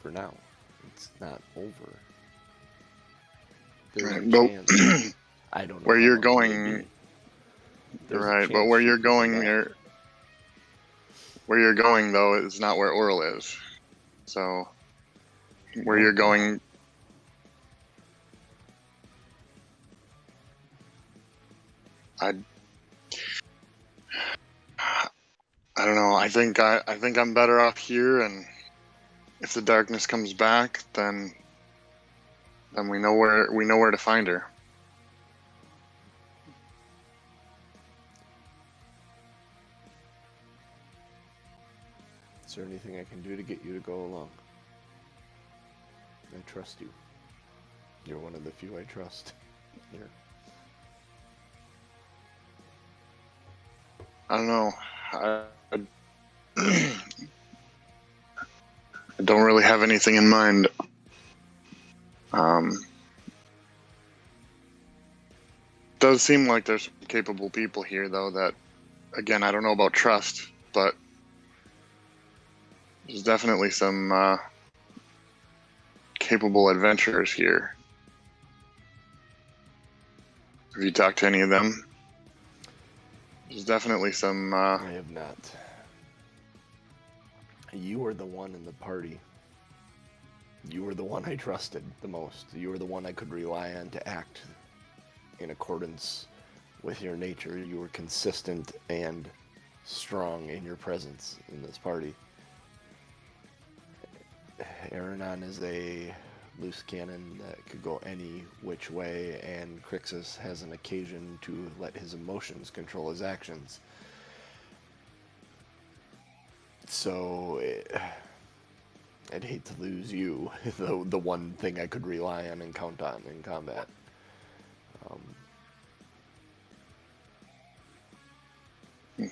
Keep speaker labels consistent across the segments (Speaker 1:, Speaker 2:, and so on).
Speaker 1: for now. It's not over. There's
Speaker 2: Right,
Speaker 1: a
Speaker 2: but
Speaker 1: chance. I don't know
Speaker 2: where
Speaker 1: how
Speaker 2: you're
Speaker 1: long it may
Speaker 2: going,
Speaker 1: be. There's a
Speaker 2: right? But
Speaker 1: chance
Speaker 2: where
Speaker 1: she
Speaker 2: you're
Speaker 1: could come
Speaker 2: going,
Speaker 1: back.
Speaker 2: where you're going though is not where Oral is. So where you're going, I don't know. I think I'm better off here, and if the darkness comes back, then we know where to find her.
Speaker 1: Is there anything I can do to get you to go along? I trust you. You're one of the few I trust here.
Speaker 2: I don't know. I don't really have anything in mind. Does seem like there's some capable people here, though, that, again, I don't know about trust, but there's definitely some capable adventurers here. Have you talked to any of them? There's definitely some...
Speaker 1: I have not. You were the one in the party. You were the one I trusted the most. You were the one I could rely on to act in accordance with your nature. You were consistent and strong in your presence in this party. Eberron is a loose cannon that could go any which way, and Crixus has an occasion to let his emotions control his actions. So I'd hate to lose you, the one thing I could rely on and count on in combat. I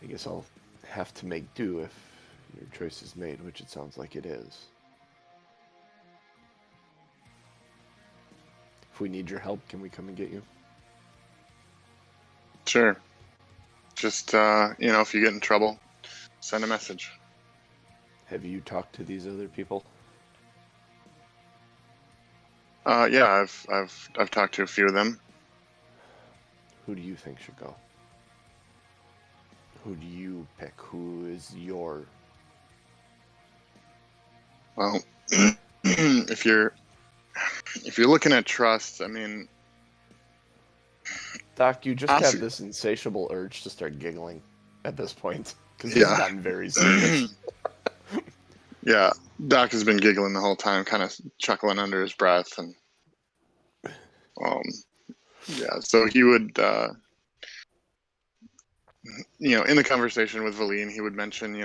Speaker 1: guess I'll have to make do if your choice is made, which it sounds like it is. If we need your help, can we come and get you?
Speaker 2: Sure. Just, if you get in trouble, send a message.
Speaker 1: Have you talked to these other people?
Speaker 2: Yeah, I've talked to a few of them.
Speaker 1: Who do you think should go? Who do you pick? Who is your...
Speaker 2: Well, if you're looking at trust, I mean...
Speaker 1: Doc, you just have this insatiable urge to start giggling at this point, because this has gotten very serious.
Speaker 2: Yeah, Doc has been giggling the whole time, kind of chuckling under his breath, and yeah. So he would, in the conversation with Valine, he would mention,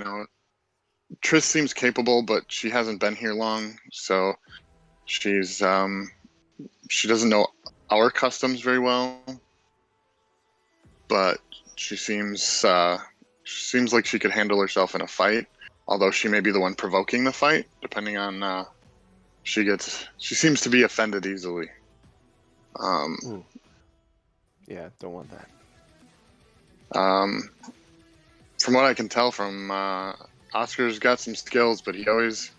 Speaker 2: Triss seems capable, but she hasn't been here long, so she's she doesn't know our customs very well, but she seems like she could handle herself in a fight. Although she may be the one provoking the fight, depending on she seems to be offended easily.
Speaker 1: Yeah, don't want that.
Speaker 2: From what I can tell from Oscar's got some skills, but he always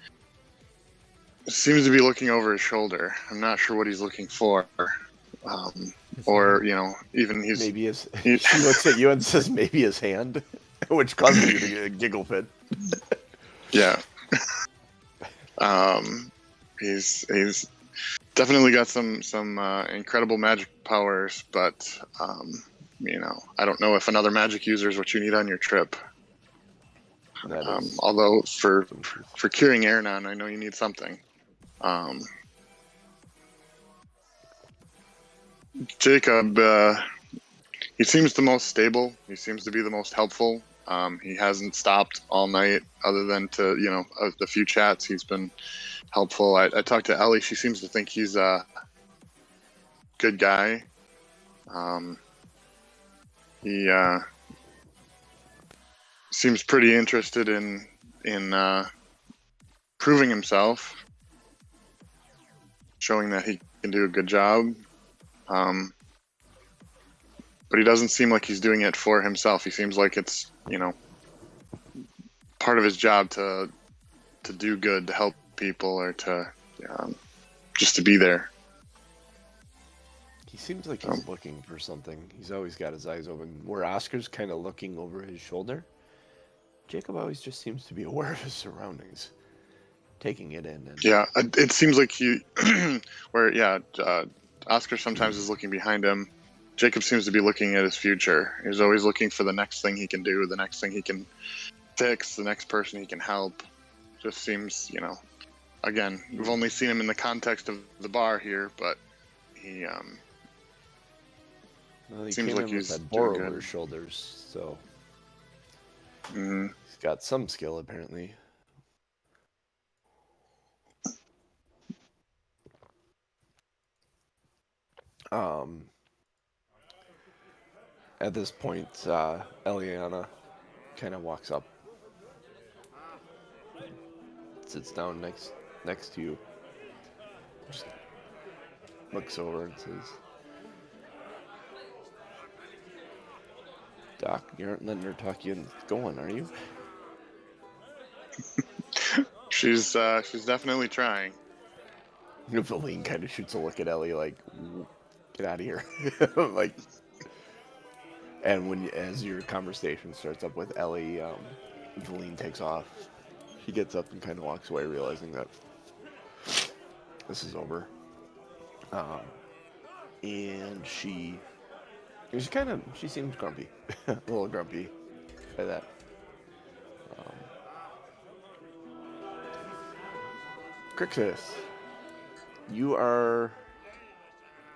Speaker 2: seems to be looking over his shoulder. I'm not sure what he's looking for. Or, even
Speaker 1: maybe he looks at you and says maybe his hand, which causes you to get a giggle fit.
Speaker 2: Yeah. He's definitely got some incredible magic powers, but I don't know if another magic user is what you need on your trip. Although for curing Eberron, I know you need something. Jakob, he seems the most stable. He seems to be the most helpful. He hasn't stopped all night, other than to the few chats. He's been helpful. I talked to Ellie. She seems to think he's a good guy. He seems pretty interested in proving himself, showing that he can do a good job. But he doesn't seem like he's doing it for himself. He seems like it's, part of his job to do good, to help people, or to just to be there.
Speaker 1: He seems like he's looking for something. He's always got his eyes open. Where Oscar's kind of looking over his shoulder, Jacob always just seems to be aware of his surroundings, taking it in. And
Speaker 2: Yeah, it seems like Oscar sometimes is looking behind him. Jacob seems to be looking at his future. He's always looking for the next thing he can do, the next thing he can fix, the next person he can help. Just seems, again, we've only seen him in the context of the bar here, but he seems like he's
Speaker 1: that
Speaker 2: doing
Speaker 1: boar
Speaker 2: good.
Speaker 1: over his shoulders, so
Speaker 2: Mm-hmm.
Speaker 1: he's got some skill apparently. At this point, Eliana kind of walks up, sits down next to you, just looks over and says, "Doc, you aren't letting her talk you into going, are you?"
Speaker 2: She's definitely trying.
Speaker 1: Valine kind of shoots a look at Ellie like, "Get out of here!" like, and as your conversation starts up with Ellie, Valine takes off. She gets up and kind of walks away, realizing that this is over. And she seems grumpy, a little grumpy by that. Crixus, you are,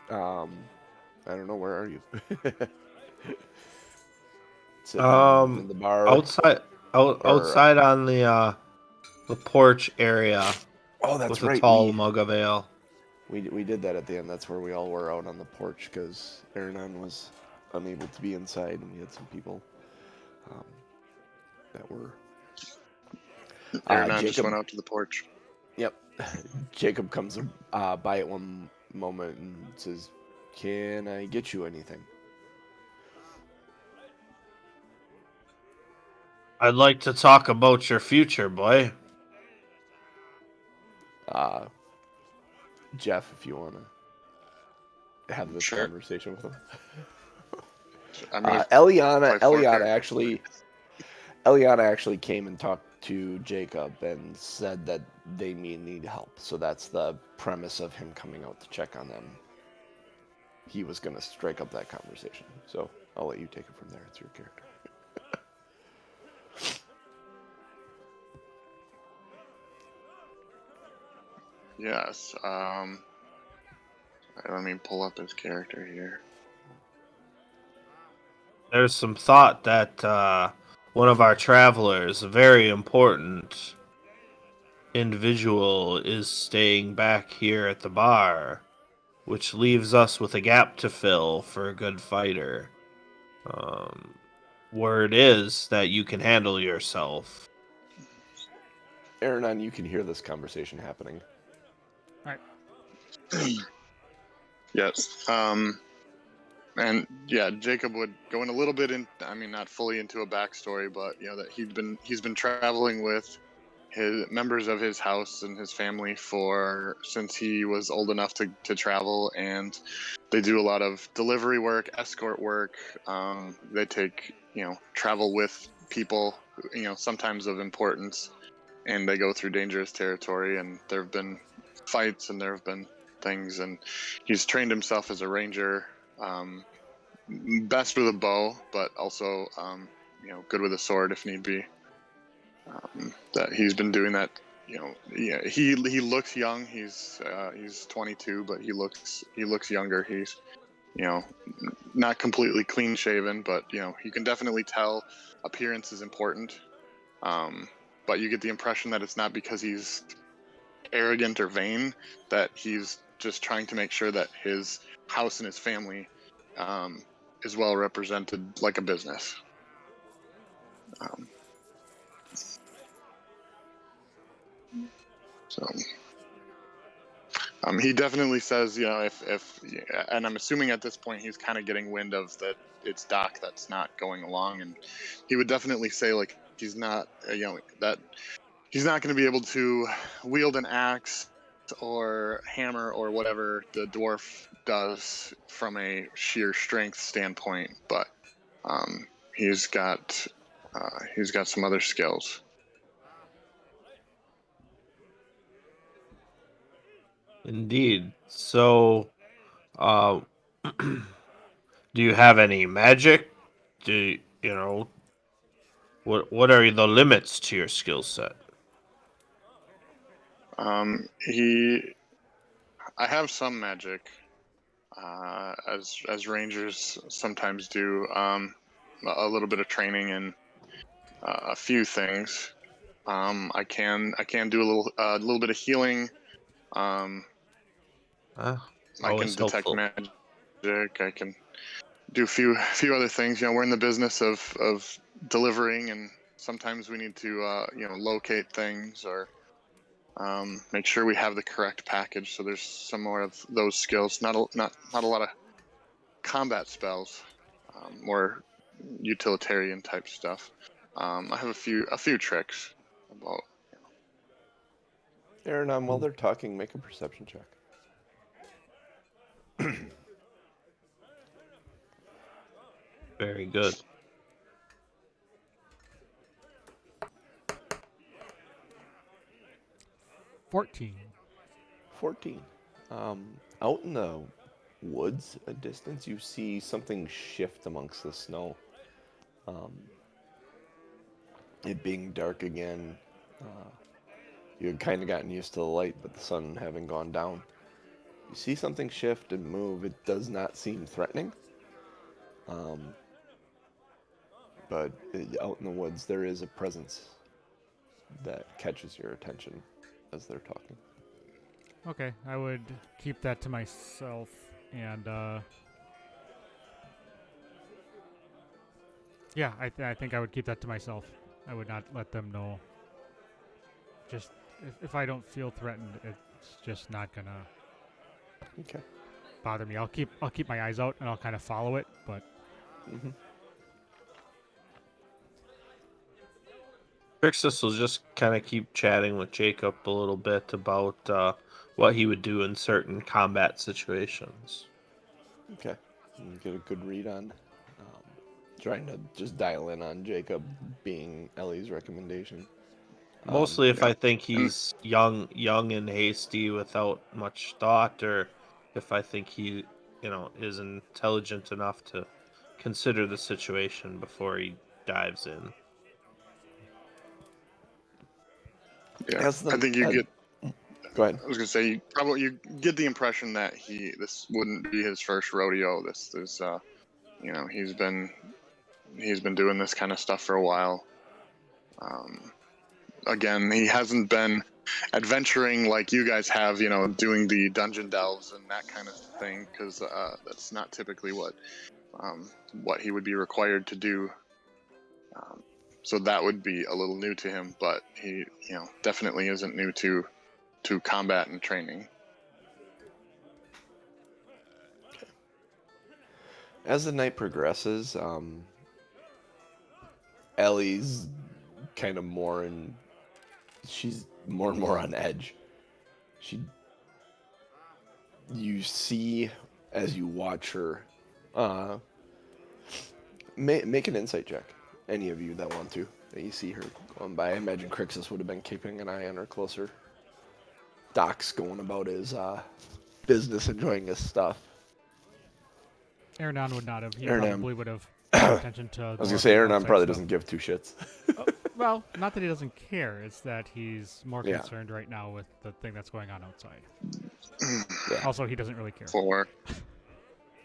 Speaker 1: I don't know, where are you? Sitting in the bar.
Speaker 3: Outside on the porch area.
Speaker 1: Oh, that's
Speaker 3: with
Speaker 1: right.
Speaker 3: a tall mug of ale.
Speaker 1: We did that at the end. That's where we all were, out on the porch, because Eberron was unable to be inside, and we had some people that were.
Speaker 2: Eberron just went out to the porch.
Speaker 1: Yep. Jacob comes by at one moment and says, "Can I get you anything?"
Speaker 3: I'd like to talk about your future, boy.
Speaker 1: Jeff, if you want to have this conversation with him. Eliana actually came and talked to Jacob and said that they need help. So that's the premise of him coming out to check on them. He was going to strike up that conversation. So I'll let you take it from there. It's your character.
Speaker 2: Yes. Let me pull up his character here.
Speaker 3: There's some thought that one of our travelers, a very important individual, is staying back here at the bar, which leaves us with a gap to fill for a good fighter. Word is that you can handle yourself.
Speaker 1: Eberron, you can hear this conversation happening.
Speaker 4: All right.
Speaker 2: Yes. And yeah, Jacob would go in a little bit not fully into a backstory, but that he's been traveling with his members of his house and his family since he was old enough to travel, and they do a lot of delivery work, escort work. They take travel with people, sometimes of importance, and they go through dangerous territory, and there have been fights and there have been things, and he's trained himself as a ranger, best with a bow, but also good with a sword if need be. That he's been doing that. He looks young. He's 22, but he looks younger. He's not completely clean shaven, but you can definitely tell appearance is important. But you get the impression that it's not because he's arrogant or vain, that he's just trying to make sure that his house and his family is well represented like a business. He definitely says, if and I'm assuming at this point he's kind of getting wind of that it's Doc that's not going along, and he would definitely say, like, he's not, that he's not going to be able to wield an axe or hammer or whatever the dwarf does from a sheer strength standpoint, but he's got some other skills.
Speaker 3: Indeed. So, uh, do you have any magic? You know, what are the limits to your skill set?
Speaker 2: I have some magic, as rangers sometimes do. A little bit of training in a few things. I can do a little bit of healing. I
Speaker 3: Always
Speaker 2: can detect
Speaker 3: helpful.
Speaker 2: magic. I can do a few other things. We're in the business of delivering, and sometimes we need to locate things or make sure we have the correct package. So there's some more of those skills. Not a lot of combat spells, more utilitarian type stuff. I have a few tricks about.
Speaker 1: Aaron, while they're talking, make a perception check.
Speaker 3: Very good.
Speaker 4: 14.
Speaker 1: 14. Out in the woods, a distance, you see something shift amongst the snow. It being dark again, you had kind of gotten used to the light, but the sun having gone down. You see something shift and move. It does not seem threatening. But out in the woods, there is a presence that catches your attention as they're talking.
Speaker 4: Okay, I would keep that to myself, and yeah, I think I would keep that to myself. I would not let them know. Just if I don't feel threatened, it's just not gonna
Speaker 1: Okay.
Speaker 4: bother me. I'll keep my eyes out and I'll kind of follow it, but
Speaker 1: Mm-hmm.
Speaker 3: Crixus will just kind of keep chatting with Jacob a little bit about what he would do in certain combat situations.
Speaker 1: Okay. You get a good read on trying to just dial in on Jacob being Ellie's recommendation.
Speaker 3: Mostly if
Speaker 2: Yeah.
Speaker 3: I think
Speaker 2: And
Speaker 3: he's young and hasty without much thought, or if I think he, is intelligent enough to consider the situation before he dives in.
Speaker 2: yeah, I think you get.
Speaker 1: Go ahead.
Speaker 2: I was gonna say you get the impression that this wouldn't be his first rodeo. This is he's been doing this kind of stuff for a while. Again, he hasn't been adventuring like you guys have, doing the dungeon delves and that kind of thing, because that's not typically what he would be required to do. So that would be a little new to him, but he, definitely isn't new to combat and training.
Speaker 1: As the night progresses, Ellie's kind of she's more and more on edge. You see as you watch her, make an insight check. Any of you that want to. That you see her going by. I imagine Crixus would have been keeping an eye on her closer. Doc's going about his business, enjoying his stuff.
Speaker 4: Aaron would not have. He
Speaker 1: Ernan.
Speaker 4: probably would have paid attention to.
Speaker 1: I was gonna say Aaron probably doesn't give two shits.
Speaker 4: Well, not that he doesn't care. It's that he's more
Speaker 1: Yeah.
Speaker 4: concerned right now with the thing that's going on outside.
Speaker 1: Yeah.
Speaker 4: Also, he doesn't really care.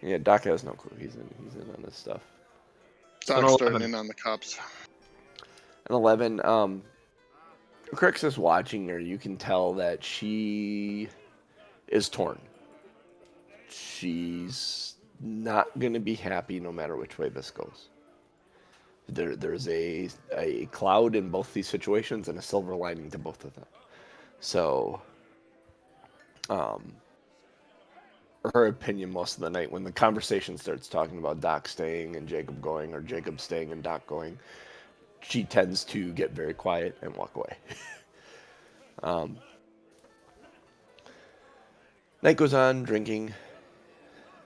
Speaker 1: Yeah, Doc has no clue. He's in on this stuff.
Speaker 2: Doc's starting in on the cops.
Speaker 1: An 11. Crixus watching her, you can tell that she is torn. She's not gonna be happy no matter which way this goes. There's a cloud in both these situations and a silver lining to both of them. So, her opinion most of the night, when the conversation starts talking about Doc staying and Jacob going, or Jacob staying and Doc going, she tends to get very quiet and walk away. Um, night goes on, drinking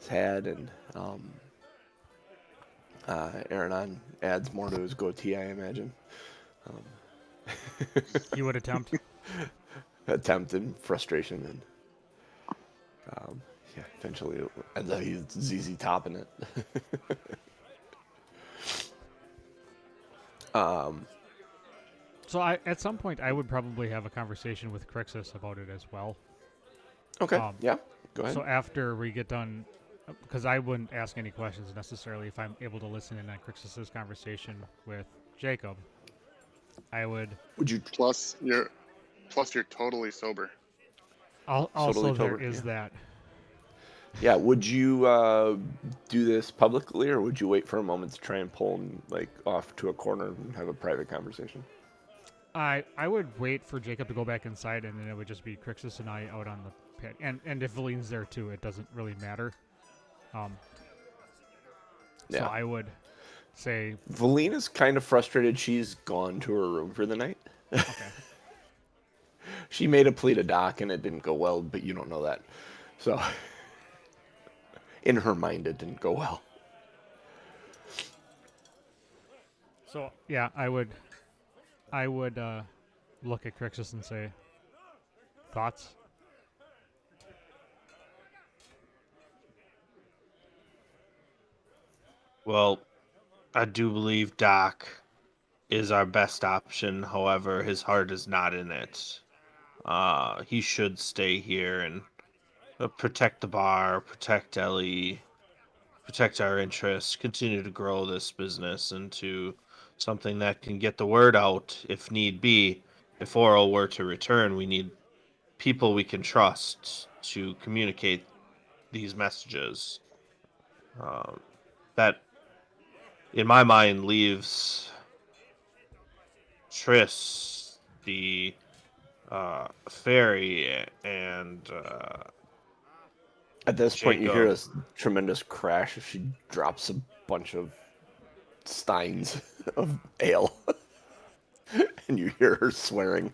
Speaker 1: is had, and Aranon adds more to his goatee, I imagine.
Speaker 4: He would attempt.
Speaker 1: Attempt and frustration, and yeah, eventually it ends up he's ZZ topping it.
Speaker 4: So at some point I would probably have a conversation with Crixus about it as well.
Speaker 1: Okay, yeah, go ahead.
Speaker 4: So after we get done, because I wouldn't ask any questions necessarily if I'm able to listen in on Crixus's conversation with Jacob. I would.
Speaker 1: Would you
Speaker 2: Plus, you're totally sober.
Speaker 4: Also, there
Speaker 1: sober,
Speaker 4: is
Speaker 1: yeah.
Speaker 4: that.
Speaker 1: Yeah, would you do this publicly, or would you wait for a moment to try and pull him like off to a corner and have a private conversation?
Speaker 4: I would wait for Jacob to go back inside, and then it would just be Crixus and I out on the pit. And if Valine's there too, it doesn't really matter. So
Speaker 1: Yeah.
Speaker 4: I would say,
Speaker 1: Valine is kind of frustrated. She's gone to her room for the night.
Speaker 4: okay.
Speaker 1: She made a plea to Doc, and it didn't go well, but you don't know that. So, in her mind, it didn't go well.
Speaker 4: So yeah, I would look at Crixus and say, thoughts?
Speaker 3: Well, I do believe Doc is our best option. However, his heart is not in it. He should stay here and protect the bar, protect Ellie, protect our interests, continue to grow this business into something that can get the word out if need be. If Oral were to return, we need people we can trust to communicate these messages. That, in my mind, leaves Triss, the fairy, and
Speaker 1: At this point, you hear
Speaker 3: Jacob.
Speaker 1: a tremendous crash as she drops a bunch of steins of ale. And you hear her swearing.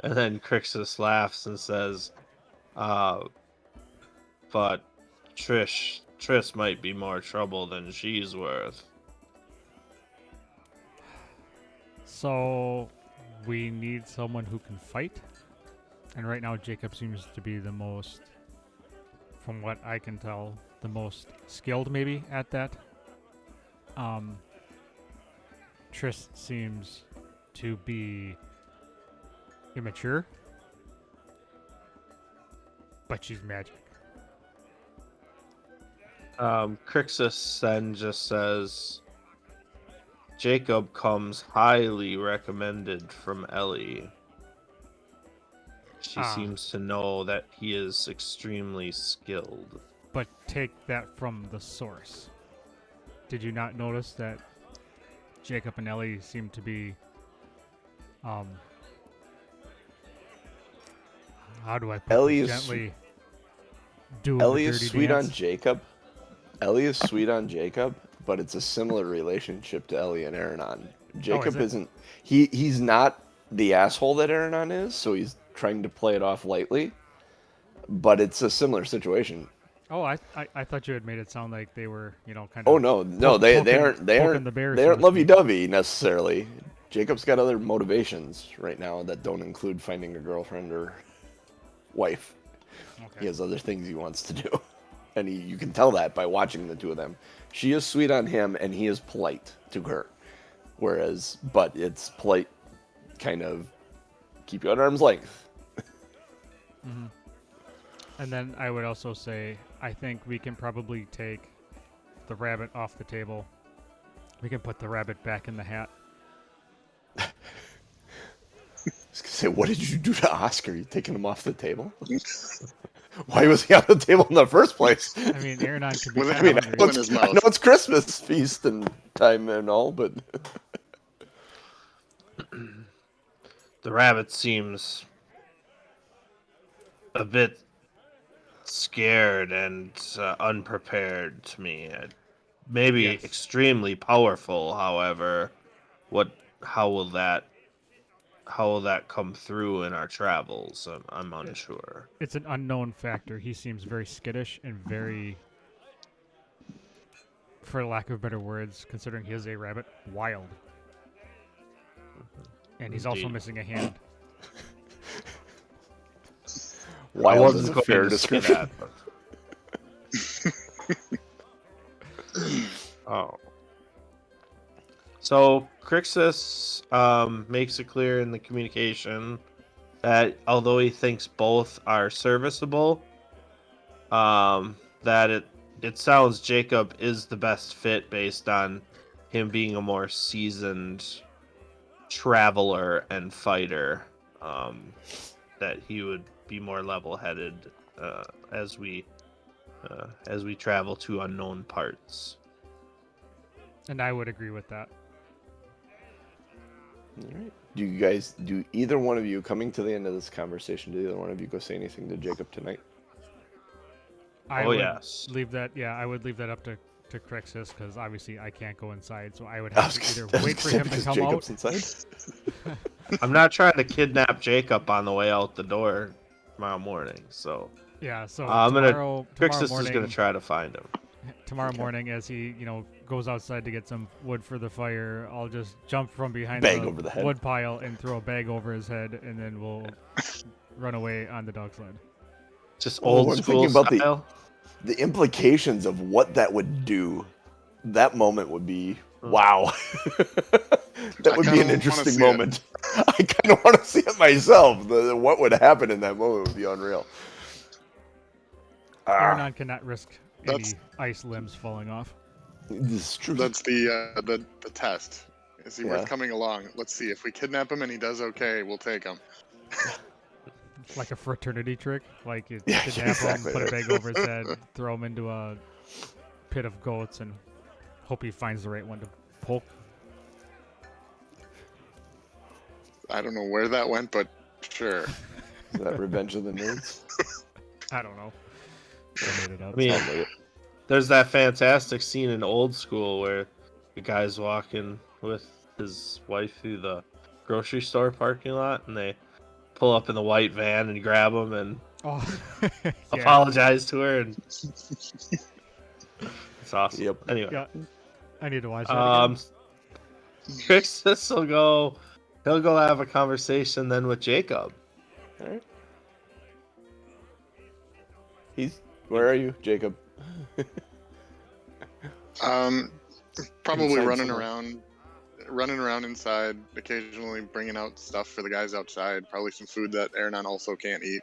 Speaker 3: And then Crixus laughs and says, but Triss might be more trouble than she's worth.
Speaker 4: So we need someone who can fight. And right now Jacob seems to be the most, from what I can tell, the most skilled maybe at that. Triss seems to be immature, but she's magic.
Speaker 3: Crixus then just says, Jacob comes highly recommended from Ellie. She seems to know that he is extremely skilled.
Speaker 4: But take that from the source. Did you not notice that Jacob and Ellie seem to be, how do I put
Speaker 1: Ellie
Speaker 4: this
Speaker 1: is
Speaker 4: gently? Doing
Speaker 1: Ellie
Speaker 4: the
Speaker 1: is
Speaker 4: dirty
Speaker 1: sweet
Speaker 4: dance?
Speaker 1: on Jacob. Ellie is sweet on Jacob, but it's a similar relationship to Ellie and Aranon. Jacob
Speaker 4: it?
Speaker 1: isn't. He's not the asshole that Aranon is, so he's trying to play it off lightly. But it's a similar situation.
Speaker 4: Oh, I thought you had made it sound like they were, kind of.
Speaker 1: Oh no, they aren't
Speaker 4: poking the bear,
Speaker 1: they
Speaker 4: so
Speaker 1: aren't
Speaker 4: to speak.
Speaker 1: lovey-dovey necessarily. Jacob's got other motivations right now that don't include finding a girlfriend or wife.
Speaker 4: Okay.
Speaker 1: He has other things he wants to do, and you can tell that by watching the two of them. She is sweet on him, and he is polite to her. But it's polite, kind of keep you at arm's length.
Speaker 4: Mm-hmm. And then I would also say, I think we can probably take the rabbit off the table. We can put the rabbit back in the hat.
Speaker 1: I was gonna say, what did you do to Oscar? You taking him off the table? Why was he on the table in the first place?
Speaker 4: I mean, Aranon could be
Speaker 2: With
Speaker 4: kind
Speaker 2: it-
Speaker 4: of hungry.
Speaker 2: in his mouth.
Speaker 1: I know it's Christmas feast and time and all, but
Speaker 3: The rabbit seems a bit scared and unprepared to me. Maybe
Speaker 4: Yes.
Speaker 3: extremely powerful, however. What how will that come through in our travels? I'm unsure.
Speaker 4: It's an unknown factor. He seems very skittish and very, for lack of better words, considering he is a rabbit, wild. And he's also
Speaker 3: Indeed.
Speaker 4: missing a hand.
Speaker 3: I
Speaker 1: Wild is
Speaker 3: wasn't
Speaker 1: a
Speaker 3: going
Speaker 1: fair
Speaker 3: to say
Speaker 1: description.
Speaker 3: that. Oh. So Crixus makes it clear in the communication that although he thinks both are serviceable, that it sounds Jacob is the best fit based on him being a more seasoned traveler and fighter. That he would be more level-headed as we travel to unknown parts.
Speaker 4: And I would agree with that.
Speaker 1: All right. Do either one of you, coming to the end of this conversation, do either one of you go say anything to Jacob tonight?
Speaker 4: I
Speaker 3: Oh,
Speaker 4: would
Speaker 3: yes.
Speaker 4: leave that. Yeah, I would leave that up to Crixus because obviously I can't go inside, so I would
Speaker 1: I
Speaker 4: have
Speaker 1: was
Speaker 4: to
Speaker 1: gonna-
Speaker 4: either
Speaker 1: I was
Speaker 4: wait
Speaker 1: gonna
Speaker 4: for
Speaker 1: say
Speaker 4: him to
Speaker 1: because
Speaker 4: come
Speaker 1: Jacob's
Speaker 4: out.
Speaker 1: inside.
Speaker 3: I'm not trying to kidnap Jacob on the way out the door tomorrow morning, so
Speaker 4: Yeah, so
Speaker 3: I'm gonna
Speaker 4: tomorrow
Speaker 3: Crixus
Speaker 4: morning,
Speaker 3: is gonna try to find him.
Speaker 4: tomorrow morning, as he goes outside to get some wood for the fire, I'll just jump from behind
Speaker 1: Bag
Speaker 4: the
Speaker 1: over the head.
Speaker 4: wood pile and throw a bag over his head, and then we'll run away on the dog sled.
Speaker 3: Just
Speaker 1: Well,
Speaker 3: old
Speaker 1: I'm
Speaker 3: school
Speaker 1: thinking about
Speaker 3: style.
Speaker 1: the implications of what that would do. That moment would be
Speaker 3: Hmm.
Speaker 1: wow. That
Speaker 2: I
Speaker 1: would be
Speaker 2: kinda
Speaker 1: an
Speaker 2: wanna
Speaker 1: interesting
Speaker 2: see it.
Speaker 1: moment. I kind of want to see it myself. What would happen in that moment would be unreal.
Speaker 4: Eberron cannot risk any
Speaker 2: That's-
Speaker 4: ice limbs falling off.
Speaker 1: This is true.
Speaker 2: That's the test. Is he
Speaker 1: Yeah.
Speaker 2: worth coming along? Let's see. If we kidnap him and he does okay, we'll take him.
Speaker 4: Like a fraternity trick. Like you
Speaker 1: Yeah,
Speaker 4: kidnap
Speaker 1: exactly.
Speaker 4: him, put a bag over his head, throw him into a pit of goats, and hope he finds the right one to poke.
Speaker 2: I don't know where that went, but sure.
Speaker 1: Is that Revenge of the Nerds?
Speaker 4: I don't know. I made it up.
Speaker 3: I mean,
Speaker 1: Sounds like it.
Speaker 3: there's that fantastic scene in Old School where the guy's walking with his wife through the grocery store parking lot, and they pull up in the white van and grab him and
Speaker 4: Oh, yeah.
Speaker 3: apologize to her, and it's awesome.
Speaker 1: Yep.
Speaker 3: Anyway,
Speaker 4: Yeah. I need to watch that
Speaker 3: um,
Speaker 4: again.
Speaker 3: Crixus will go. He'll go have a conversation then with Jacob.
Speaker 1: All right. Where are you, Jacob?
Speaker 2: Probably
Speaker 1: Inside
Speaker 2: running around inside, occasionally bringing out stuff for the guys outside. Probably some food that Eberron also can't eat.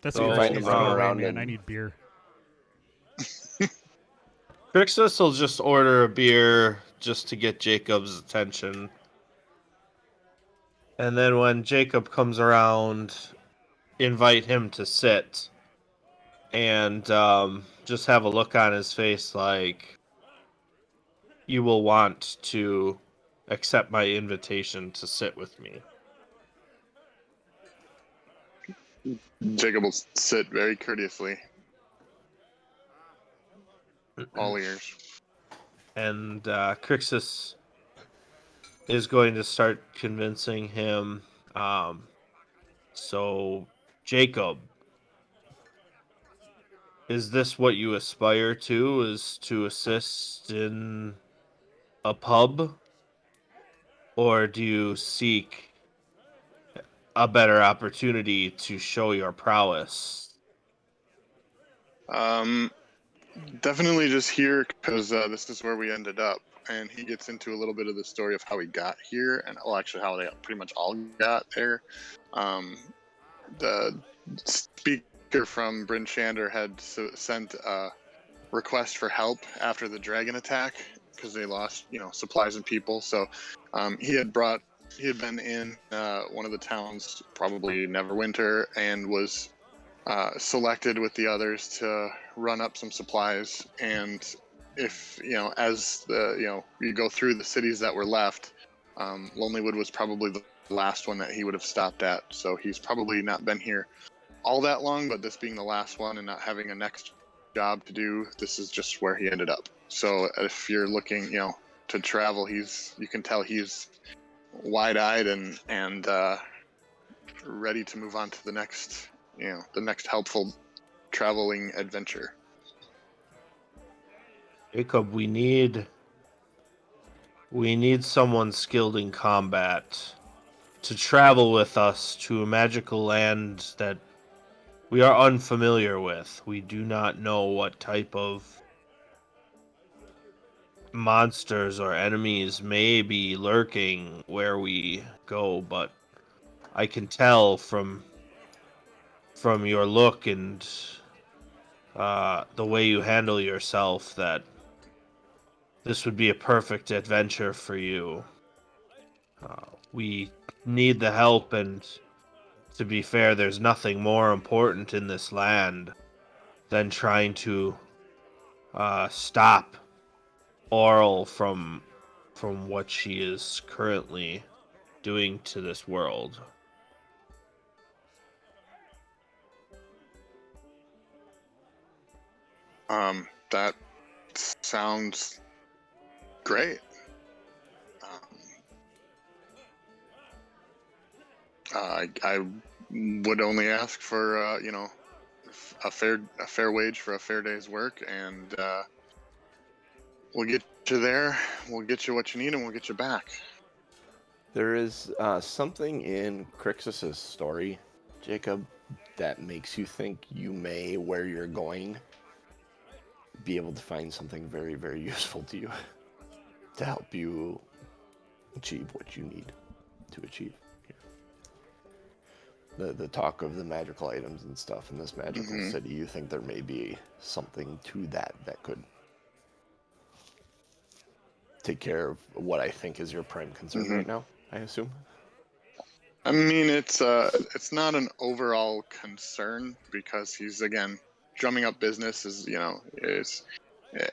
Speaker 4: That's
Speaker 3: So,
Speaker 4: what
Speaker 1: find
Speaker 4: she's
Speaker 1: him running
Speaker 4: away,
Speaker 1: around
Speaker 4: man.
Speaker 1: and-
Speaker 4: I need beer.
Speaker 3: Crixus will just order a beer just to get Jacob's attention. And then when Jacob comes around, invite him to sit. And just have a look on his face like, you will want to accept my invitation to sit with me.
Speaker 2: Jacob will sit very courteously. All ears.
Speaker 3: And Crixus is going to start convincing him. So, Jacob, is this what you aspire to? Is to assist in a pub? Or do you seek a better opportunity to show your prowess?
Speaker 2: Definitely just here because this is where we ended up, and he gets into a little bit of the story of how he got here, and well, actually how they pretty much all got there. The speaker from Bryn Shander had sent a request for help after the dragon attack because they lost, supplies and people. So he had been in one of the towns, probably Neverwinter, and was selected with the others to run up some supplies. And if as you go through the cities that were left, Lonelywood was probably the last one that he would have stopped at. So he's probably not been here all that long, but this being the last one and not having a next job to do. This is just where he ended up. So if you're looking, to travel, you can tell he's wide-eyed and ready to move on to the next helpful traveling adventure.
Speaker 3: Jacob, we need someone skilled in combat to travel with us to a magical land that we are unfamiliar with. We do not know what type of monsters or enemies may be lurking where we go, but I can tell from your look and the way you handle yourself that this would be a perfect adventure for you. We need the help, and to be fair, there's nothing more important in this land than trying to stop Oral from what she is currently doing to this world.
Speaker 2: That sounds great. I would only ask for a fair wage for a fair day's work, and we'll get you there. We'll get you what you need, and we'll get you back.
Speaker 1: There is something in Crixus's story, Jacob, that makes you think you may, where you're going, be able to find something very, very useful to you to help you achieve what you need to achieve. The talk of the magical items and stuff in this magical city, you think there may be something to that could take care of what I think is your prime concern right now, I assume?
Speaker 2: I mean, it's not an overall concern because he's, again, drumming up business is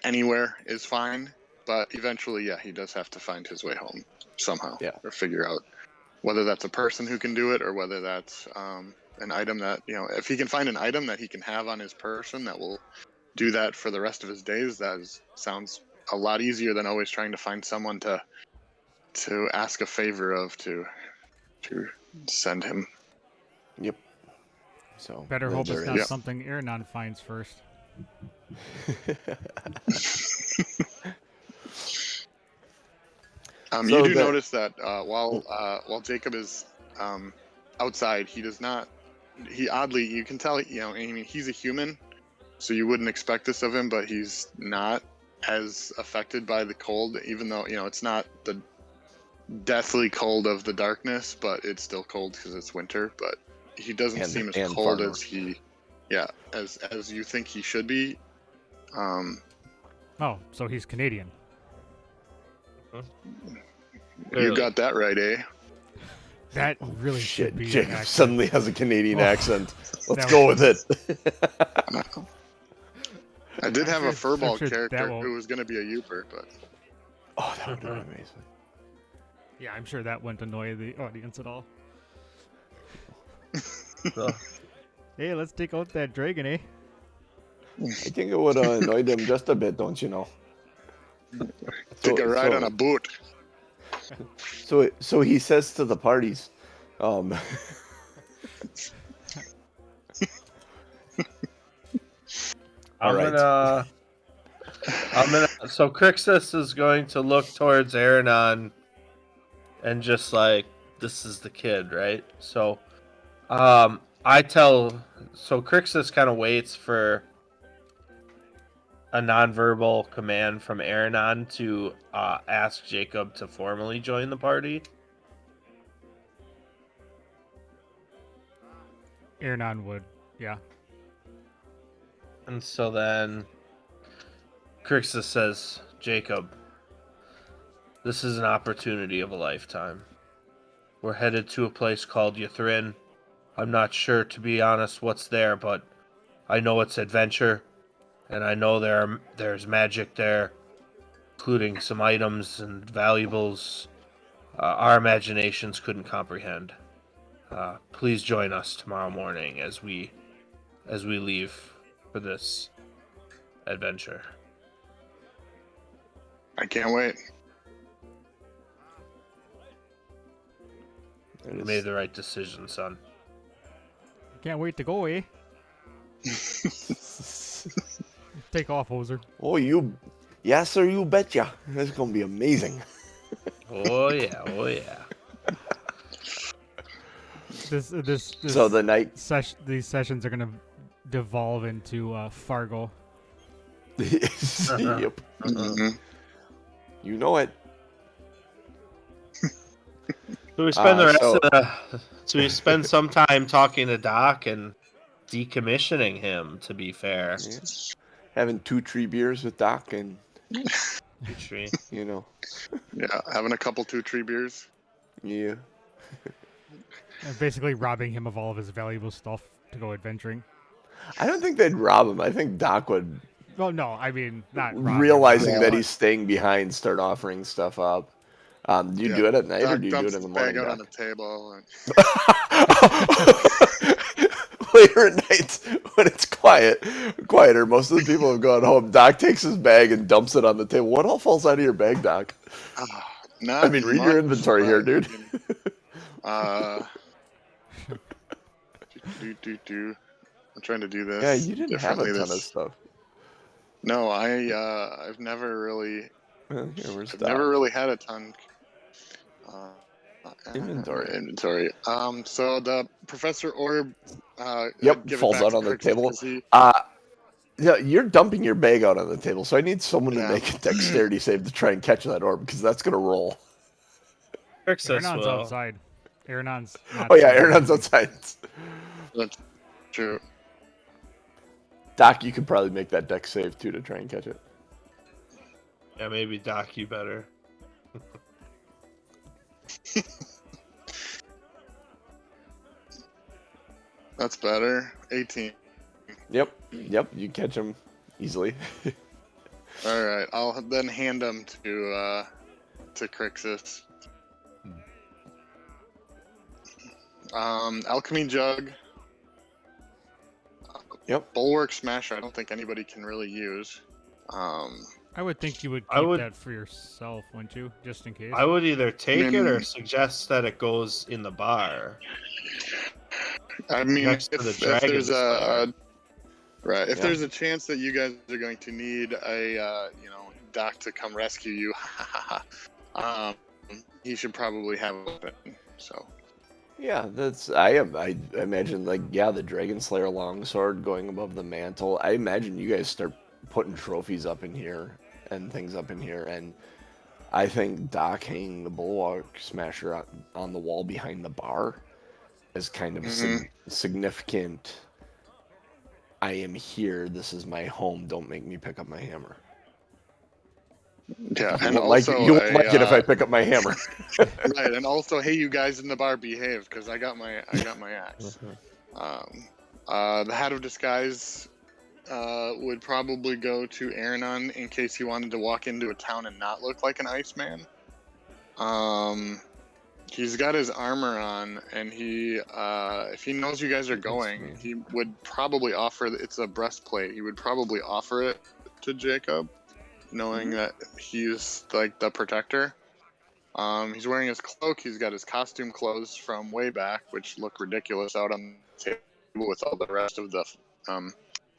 Speaker 2: anywhere is fine, but eventually, he does have to find his way home somehow, or figure out whether that's a person who can do it or whether that's an item that, if he can find an item that he can have on his person that will do that for the rest of his days, sounds a lot easier than always trying to find someone to ask a favor of to send him.
Speaker 1: Yep. So
Speaker 4: better hope it's not something Eberron finds first.
Speaker 2: You do notice that while Jacob is outside, he does not. He oddly, you can tell, I mean, he's a human, so you wouldn't expect this of him, but he's not as affected by the cold, even though it's not the deathly cold of the darkness, but it's still cold because it's winter. But he doesn't seem as cold as as you think he should be.
Speaker 4: Oh, so he's Canadian.
Speaker 2: You got that right, eh?
Speaker 4: That really should be.
Speaker 1: Jacob suddenly has a Canadian accent. Let's go with it.
Speaker 2: I did have a furball character who was going to be a Youper, but...
Speaker 1: Oh, that would be amazing.
Speaker 4: Yeah, I'm sure that wouldn't annoy the audience at all. Hey, let's take out that dragon, eh?
Speaker 1: I think it would have annoyed him just a bit, don't you know?
Speaker 2: Take a ride on a boat.
Speaker 1: So he says to the parties,
Speaker 3: So Crixus is going to look towards Eberron and just like, this is the kid, right? So, Crixus kind of waits for a nonverbal command from Eberron to ask Jacob to formally join the party.
Speaker 4: Eberron would, yeah.
Speaker 3: And so then Crixus says, Jacob, this is an opportunity of a lifetime. We're headed to a place called Ythrin. I'm not sure, to be honest, what's there, but I know it's adventure, and I know there's magic there, including some items and valuables our imaginations couldn't comprehend. Please join us tomorrow morning as we leave for this adventure.
Speaker 2: I can't wait.
Speaker 3: You made the right decision, son.
Speaker 4: Can't wait to go, eh? Take off, hoser.
Speaker 1: Oh, yes, sir, you betcha. This is gonna be amazing.
Speaker 3: Oh yeah, oh yeah.
Speaker 4: This
Speaker 1: So the night,
Speaker 4: these sessions are gonna devolve into Fargo.
Speaker 1: yep,
Speaker 2: Mhm.
Speaker 1: you know it.
Speaker 3: So we spend the rest
Speaker 1: so-
Speaker 3: of the. So we spend some time talking to Doc and decommissioning him. To be fair,
Speaker 1: Yeah. Having 2-3 beers with Doc, and
Speaker 3: Tree.
Speaker 1: you know,
Speaker 2: Yeah, having a couple 2-3 beers.
Speaker 1: yeah.
Speaker 4: Basically robbing him of all of his valuable stuff to go adventuring.
Speaker 1: I don't think they'd rob him. I think Doc would,
Speaker 4: Well, no, I mean not rob him,
Speaker 1: realizing
Speaker 2: Yeah.
Speaker 1: that he's staying behind, start offering stuff up. Do you
Speaker 2: Yeah.
Speaker 1: do it at night or
Speaker 2: Doc
Speaker 1: do you do
Speaker 2: dumps
Speaker 1: it in the
Speaker 2: his
Speaker 1: morning,
Speaker 2: bag out on
Speaker 1: Doc?
Speaker 2: the table. And...
Speaker 1: Later at night, when it's quieter, most of the people have gone home. Doc takes his bag and dumps it on the table. What all falls out of your bag, Doc?
Speaker 2: Not
Speaker 1: I mean, read your
Speaker 2: much,
Speaker 1: inventory here,
Speaker 2: but,
Speaker 1: dude.
Speaker 2: I'm trying to do this.
Speaker 1: Yeah, you didn't have a
Speaker 2: differently
Speaker 1: ton of stuff.
Speaker 2: No, I've never really
Speaker 1: Where's
Speaker 2: I've
Speaker 1: Doc?
Speaker 2: never really had a ton.
Speaker 1: Inventory.
Speaker 2: So the Professor Orb.
Speaker 1: Yep,
Speaker 2: give it
Speaker 1: falls
Speaker 2: back
Speaker 1: out
Speaker 2: to
Speaker 1: on the
Speaker 2: Crixus
Speaker 1: table.
Speaker 2: 'cause he-
Speaker 1: Yeah, you're dumping your bag out on the table, so I need someone to
Speaker 2: Yeah.
Speaker 1: make a dexterity save to try and catch that orb, because that's gonna roll.
Speaker 3: Crixus
Speaker 4: Aaronon's
Speaker 3: will.
Speaker 4: outside. Aaronon's not
Speaker 1: Oh yeah,
Speaker 4: saying
Speaker 1: Aaron's
Speaker 4: anything.
Speaker 1: outside.
Speaker 2: That's true.
Speaker 1: Doc, you could probably make that dex save too to try and catch it.
Speaker 3: Yeah, maybe Doc, you better.
Speaker 2: That's better. 18.
Speaker 1: Yep, you catch him easily.
Speaker 2: All right, I'll then hand them to Crixus. Alchemy Jug.
Speaker 1: Yep.
Speaker 2: Bulwark Smasher. I don't think anybody can really use.
Speaker 4: I would think you would
Speaker 3: I
Speaker 4: keep
Speaker 3: would-
Speaker 4: that for yourself, wouldn't you? Just in case.
Speaker 3: I would either take it or
Speaker 2: mean-
Speaker 3: suggest that it goes in the bar.
Speaker 2: I mean,
Speaker 3: Next to the
Speaker 2: if
Speaker 3: Dragon
Speaker 2: there's
Speaker 3: Slayer.
Speaker 2: if
Speaker 1: Yeah.
Speaker 2: there's a chance that you guys are going to need a Doc to come rescue you, he should probably have a weapon. So
Speaker 1: Yeah, I imagine the Dragon Slayer longsword going above the mantle. I imagine you guys start putting trophies up in here and things up in here, and I think Doc hanging the Bulwark Smasher on the wall behind the bar is kind of significant. I am here. This is my home. Don't make me pick up my hammer.
Speaker 2: yeah,
Speaker 1: You
Speaker 2: and
Speaker 1: won't like
Speaker 2: also
Speaker 1: it. You won't like it if I pick up my hammer.
Speaker 2: right, and also, hey, you guys in the bar, behave, because I got my axe. The Hat of Disguise would probably go to Eberron in case he wanted to walk into a town and not look like an Iceman. He's got his armor on, and he, if he knows you guys are going, he would probably offer. It's a breastplate. He would probably offer it to Jacob, knowing that he's like the protector. He's wearing his cloak. He's got his costume clothes from way back, which look ridiculous out on the table with all the rest of the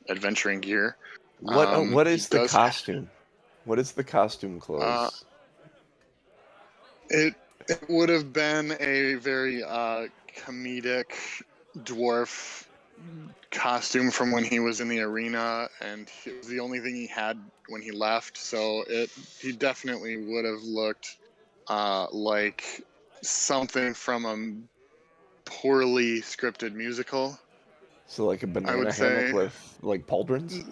Speaker 2: adventuring gear.
Speaker 1: What
Speaker 2: he
Speaker 1: is the
Speaker 2: does-
Speaker 1: costume? What is the costume clothes?
Speaker 2: It would have been a very comedic dwarf costume from when he was in the arena, and it was the only thing he had when he left. So he definitely would have looked like something from a poorly scripted musical.
Speaker 1: So like a banana
Speaker 2: would
Speaker 1: hammock
Speaker 2: say-
Speaker 1: with like pauldrons?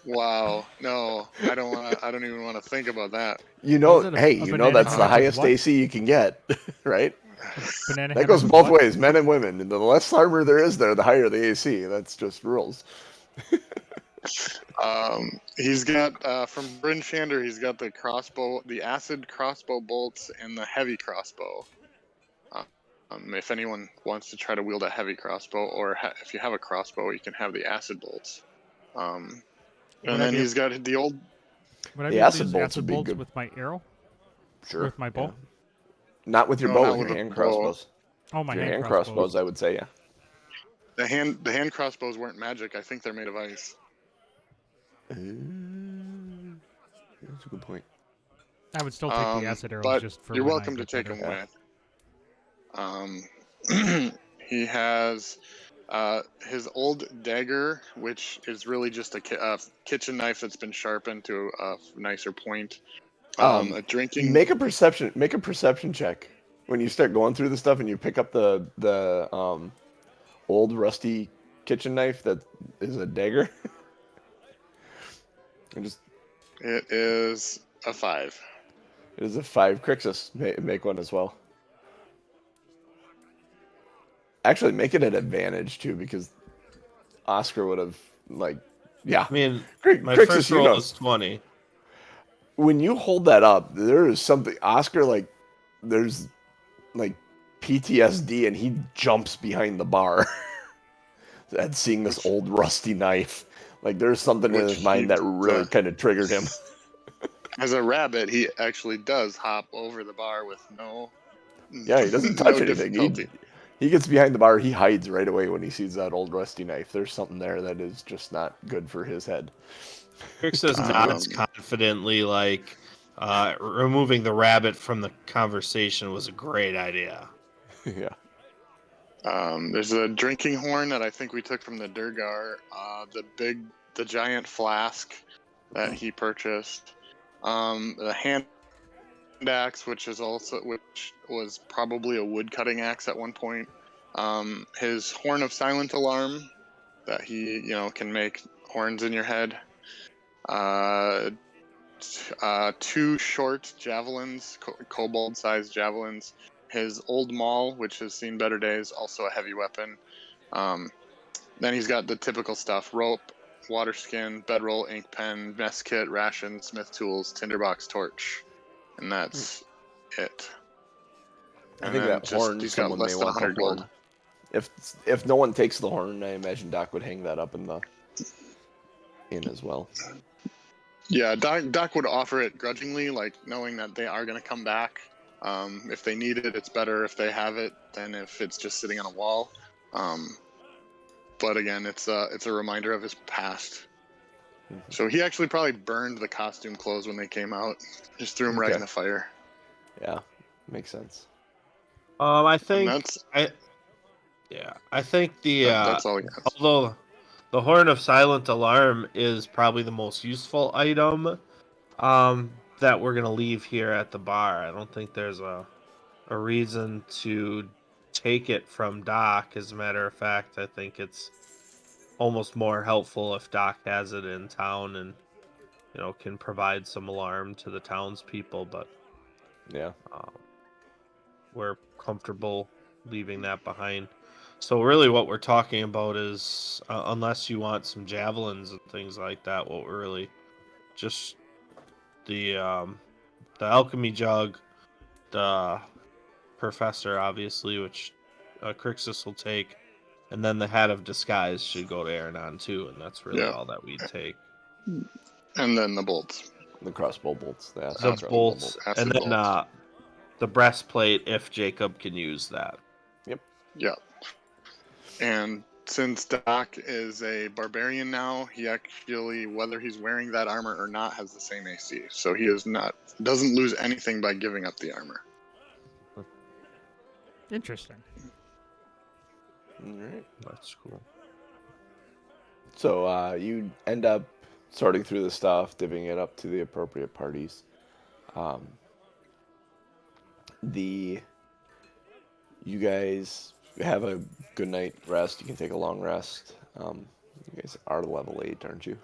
Speaker 2: Wow, no, I don't even want to think about that.
Speaker 1: You know,
Speaker 4: Was it a
Speaker 1: you know
Speaker 4: banana
Speaker 1: that's the
Speaker 4: hammock with
Speaker 1: highest
Speaker 4: what?
Speaker 1: AC you can get, right?
Speaker 4: Banana
Speaker 1: That
Speaker 4: hammock
Speaker 1: goes
Speaker 4: with
Speaker 1: both
Speaker 4: what?
Speaker 1: ways, men and women. And the less armor there is there, the higher the AC. That's just rules.
Speaker 2: He's got from Bryn Shander. He's got the crossbow, the acid crossbow bolts, and the heavy crossbow. If anyone wants to try to wield a heavy crossbow, or if you have a crossbow, you can have the acid bolts. And
Speaker 4: Would I
Speaker 2: then
Speaker 4: be
Speaker 2: he's got the old.
Speaker 4: Would I
Speaker 1: The
Speaker 4: be able to
Speaker 1: acid
Speaker 4: use
Speaker 1: bolts
Speaker 4: acid
Speaker 1: would be
Speaker 4: bolts
Speaker 1: good.
Speaker 4: with my arrow?
Speaker 1: Sure.
Speaker 4: With my bow?
Speaker 1: yeah. Not with your
Speaker 2: No,
Speaker 1: bow,
Speaker 2: not
Speaker 1: with your
Speaker 2: with a
Speaker 1: hand
Speaker 2: bow.
Speaker 1: crossbows.
Speaker 4: Oh, my
Speaker 1: Your
Speaker 4: hand
Speaker 1: hand
Speaker 4: crossbows.
Speaker 1: crossbows, I would say, yeah.
Speaker 2: The hand crossbows weren't magic. I think they're made of ice.
Speaker 1: That's a good point.
Speaker 4: I would still take the acid arrows
Speaker 2: But
Speaker 4: just for
Speaker 2: you're
Speaker 4: when
Speaker 2: welcome
Speaker 4: I
Speaker 2: to
Speaker 4: get
Speaker 2: take
Speaker 4: better.
Speaker 2: them with. He has his old dagger, which is really just a kitchen knife that's been sharpened to a nicer point. A drinking.
Speaker 1: Make a perception check when you start going through the stuff and you pick up the old rusty kitchen knife that is a dagger. And just
Speaker 2: It is a 5.
Speaker 1: it is a 5. Crixus, make one as well. Actually, make it an advantage too, because Oscar would have yeah.
Speaker 3: I mean, my
Speaker 1: Crixus,
Speaker 3: first roll is 20.
Speaker 1: When you hold that up, there is something. Oscar, there's PTSD, and he jumps behind the bar at seeing this old rusty knife. There's something in his mind that really kind of triggered him.
Speaker 2: As a rabbit, he actually does hop over the bar with no.
Speaker 1: Yeah, he doesn't touch
Speaker 2: no
Speaker 1: anything.
Speaker 2: difficulty.
Speaker 1: He gets behind the bar. He hides right away when he sees that old rusty knife. There's something there that is just not good for his head.
Speaker 3: Crixus nods confidently, removing the rabbit from the conversation was a great idea.
Speaker 1: Yeah.
Speaker 2: There's a drinking horn that I think we took from the Durgar. The giant flask that he purchased. The hand axe, which was probably a wood cutting axe at one point. His horn of silent alarm that he can make horns in your head. 2 short javelins, kobold-sized javelins. His old maul, which has seen better days, also a heavy weapon. Then he's got the typical stuff: rope, water skin, bedroll, ink pen, mess kit, ration, smith tools, tinderbox, torch, and that's it.
Speaker 1: I think that horn,
Speaker 2: he's got
Speaker 1: someone
Speaker 2: less
Speaker 1: may
Speaker 2: than
Speaker 1: want the
Speaker 2: 100 gold.
Speaker 1: horn. If no one takes the horn, I imagine Doc would hang that up in the inn as well.
Speaker 2: Yeah, Doc would offer it grudgingly, knowing that they are going to come back. If they need it, it's better if they have it than if it's just sitting on a wall. But again, it's a reminder of his past. Mm-hmm. So he actually probably burned the costume clothes when they came out. Just threw them right in the fire.
Speaker 1: Yeah, makes sense.
Speaker 3: I think
Speaker 2: that's all he has.
Speaker 3: Although the Horn of Silent Alarm is probably the most useful item that we're gonna leave here at the bar. I don't think there's a reason to take it from Doc. As a matter of fact, I think it's almost more helpful if Doc has it in town and can provide some alarm to the townspeople. But
Speaker 1: yeah,
Speaker 3: we're comfortable leaving that behind. So really what we're talking about is, unless you want some javelins and things like that, what we're really just the alchemy jug, the professor, obviously, which Crixus will take, and then the hat of disguise should go to Aranon too, and that's really all that we'd take.
Speaker 2: And then the bolts.
Speaker 1: The crossbow bolts.
Speaker 3: The bolts, and then the breastplate, if Jacob can use that.
Speaker 2: Yep. And since Doc is a barbarian now, he actually, whether he's wearing that armor or not, has the same AC. So he doesn't lose anything by giving up the armor.
Speaker 4: Interesting.
Speaker 1: All right.
Speaker 3: That's cool.
Speaker 1: So you end up sorting through the stuff, divvying it up to the appropriate parties. You guys have a good night rest. You can take a long rest. You guys are level 8, aren't you?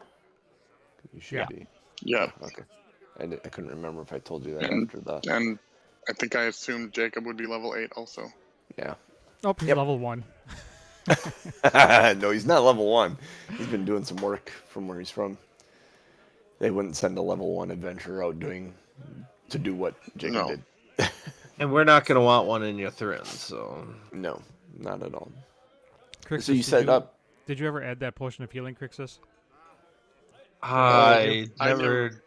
Speaker 1: You should be.
Speaker 2: Yeah.
Speaker 1: Okay. I couldn't remember if I told you that after the...
Speaker 2: And I think I assumed Jacob would be level 8 also.
Speaker 1: Yeah.
Speaker 4: Oh, he's level 1.
Speaker 1: No, he's not level 1. He's been doing some work from where he's from. They wouldn't send a level 1 adventurer out to do what Jacob did.
Speaker 3: And we're not going to want one in your Thrin, so...
Speaker 1: No, not at all.
Speaker 4: Crixus,
Speaker 1: So you set up...
Speaker 4: Did you ever add that potion of healing, Crixus?
Speaker 3: I
Speaker 2: I never.
Speaker 3: never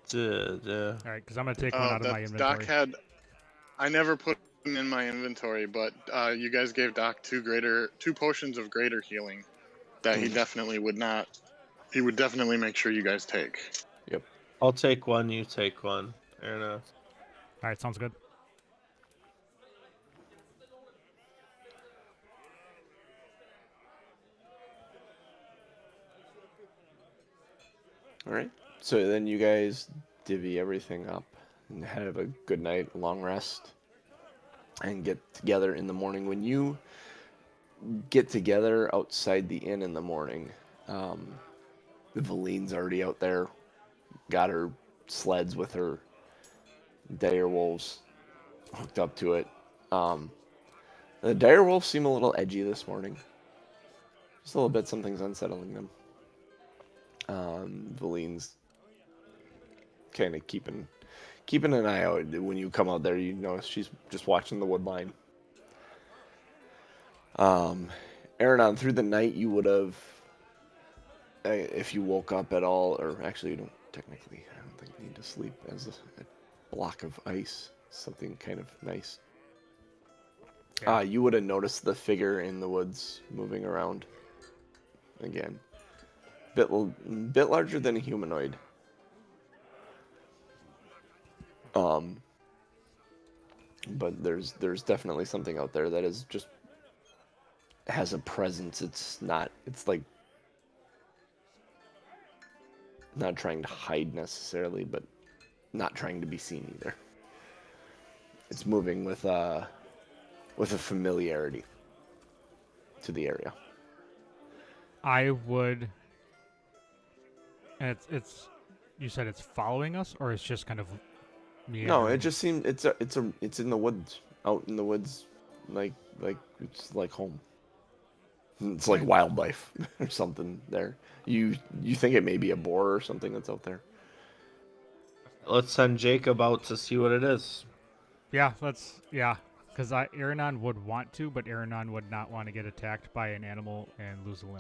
Speaker 3: did.
Speaker 4: All right, because I'm gonna take one out of my
Speaker 2: Doc
Speaker 4: inventory.
Speaker 2: had. I never put them in my inventory, but you guys gave Doc two potions of greater healing that he definitely would not. He would definitely make sure you guys take.
Speaker 1: Yep.
Speaker 3: I'll take one. You take one. Fair enough.
Speaker 4: All right, sounds good.
Speaker 1: All right. So then you guys divvy everything up and have a good night, long rest, and get together in the morning. When you get together outside the inn in the morning, Valine's already out there, got her sleds with her dire wolves hooked up to it. The dire wolves seem a little edgy this morning. Just a little bit. Something's unsettling them. Valine's kind of keeping an eye out. When you come out there, you notice she's just watching the wood line. Aranon, through the night, you would have, if you woke up at all, or actually, you don't technically, I don't think you need to sleep as a block of ice, something kind of nice.
Speaker 4: Yeah.
Speaker 1: You would have noticed the figure in the woods moving around again. Bit larger than a humanoid. But there's definitely something out there that is just has a presence. It's like not trying to hide necessarily, but not trying to be seen either. It's moving with a familiarity to the area.
Speaker 4: I would. And it's. You said it's following us, or it's just kind of.
Speaker 1: No, it just seemed it's in the woods, out in the woods, like it's like home. It's like wildlife or something there. You think it may be a boar or something that's out there?
Speaker 3: Let's send Jacob out to see what it is.
Speaker 4: Yeah, because Aranon would want to, but Aranon would not want to get attacked by an animal and lose a limb.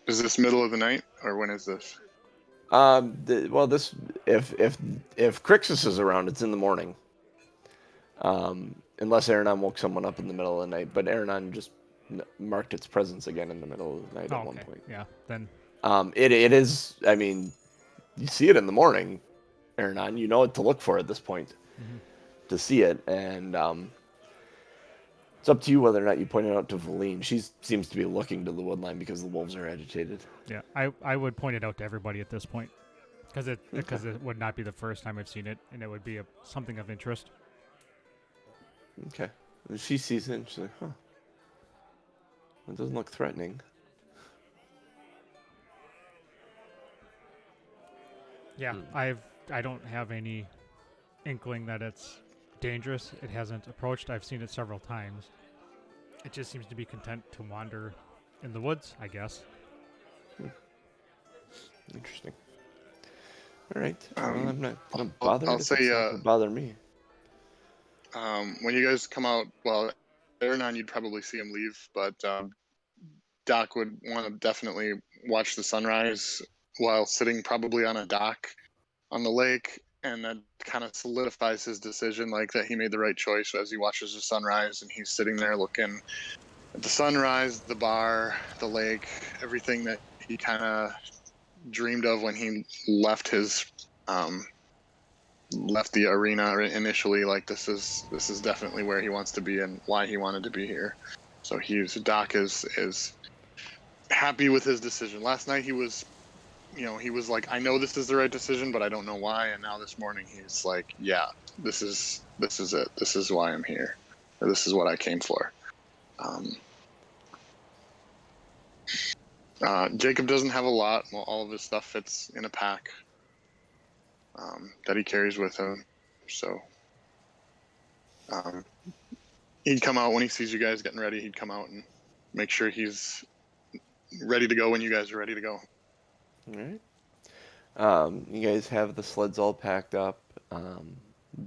Speaker 2: Is this middle of the night, or when is this?
Speaker 1: This if Crixus is around, it's in the morning. Unless Aranon woke someone up in the middle of the night, but Aranon just marked its presence again in the middle of the night at one point.
Speaker 4: Yeah, then.
Speaker 1: It is. I mean, you see it in the morning, Aranon. You know what to look for at this point to see it, and it's up to you whether or not you point it out to Valine. She seems to be looking to the woodline because the wolves are agitated.
Speaker 4: Yeah, I would point it out to everybody at this point, because it would not be the first time I've seen it, and it would be something of interest.
Speaker 1: Okay, and she sees it, and she's like, "Huh, it doesn't look threatening."
Speaker 4: Yeah, I don't have any inkling that it's dangerous. It hasn't approached. I've seen it several times. It just seems to be content to wander in the woods, I guess.
Speaker 1: Interesting. All right. Well, I'm not bothered.
Speaker 2: I'll say,
Speaker 1: bother me.
Speaker 2: When you guys come out, well, Aranon, you'd probably see him leave, but Doc would want to definitely watch the sunrise while sitting probably on a dock on the lake, and that kind of solidifies his decision, like that he made the right choice as he watches the sunrise, and he's sitting there looking at the sunrise, the bar, the lake, everything that he kind of dreamed of when he left his left the arena initially. Like this is definitely where he wants to be and why he wanted to be here. So Doc is happy with his decision. Last night he was like, I know this is the right decision, but I don't know why. And now this morning he's like, yeah, this is it. This is why I'm here. Or this is what I came for. Jacob doesn't have a lot. Well, all of his stuff fits in a pack that he carries with him. So he'd come out when he sees you guys getting ready. He'd come out and make sure he's ready to go when you guys are ready to go.
Speaker 1: All right. You guys have the sleds all packed up.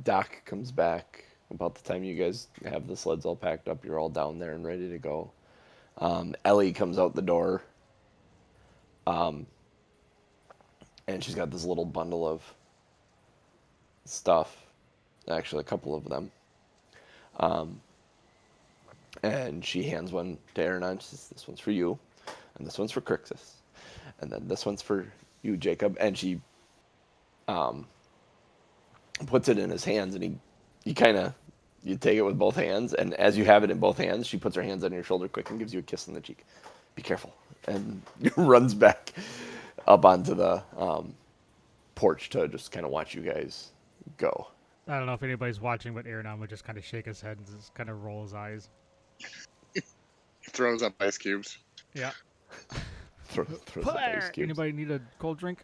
Speaker 1: Doc comes back about the time you guys have the sleds all packed up. You're all down there and ready to go. Ellie comes out the door. and she's got this little bundle of stuff, actually a couple of them. And she hands one to Eberron. She says, "This one's for you, and this one's for Crixus, and then this one's for you, Jacob." And she puts it in his hands, and you take it with both hands, and as you have it in both hands, she puts her hands on your shoulder quick and gives you a kiss on the cheek. "Be careful," and runs back up onto the porch to just kind of watch you guys go.
Speaker 4: I don't know if anybody's watching, but Eberron would just kind of shake his head and just kind of roll his eyes.
Speaker 2: He throws up ice cubes.
Speaker 4: Yeah.
Speaker 1: Throws up ice cubes.
Speaker 4: Anybody need a cold drink?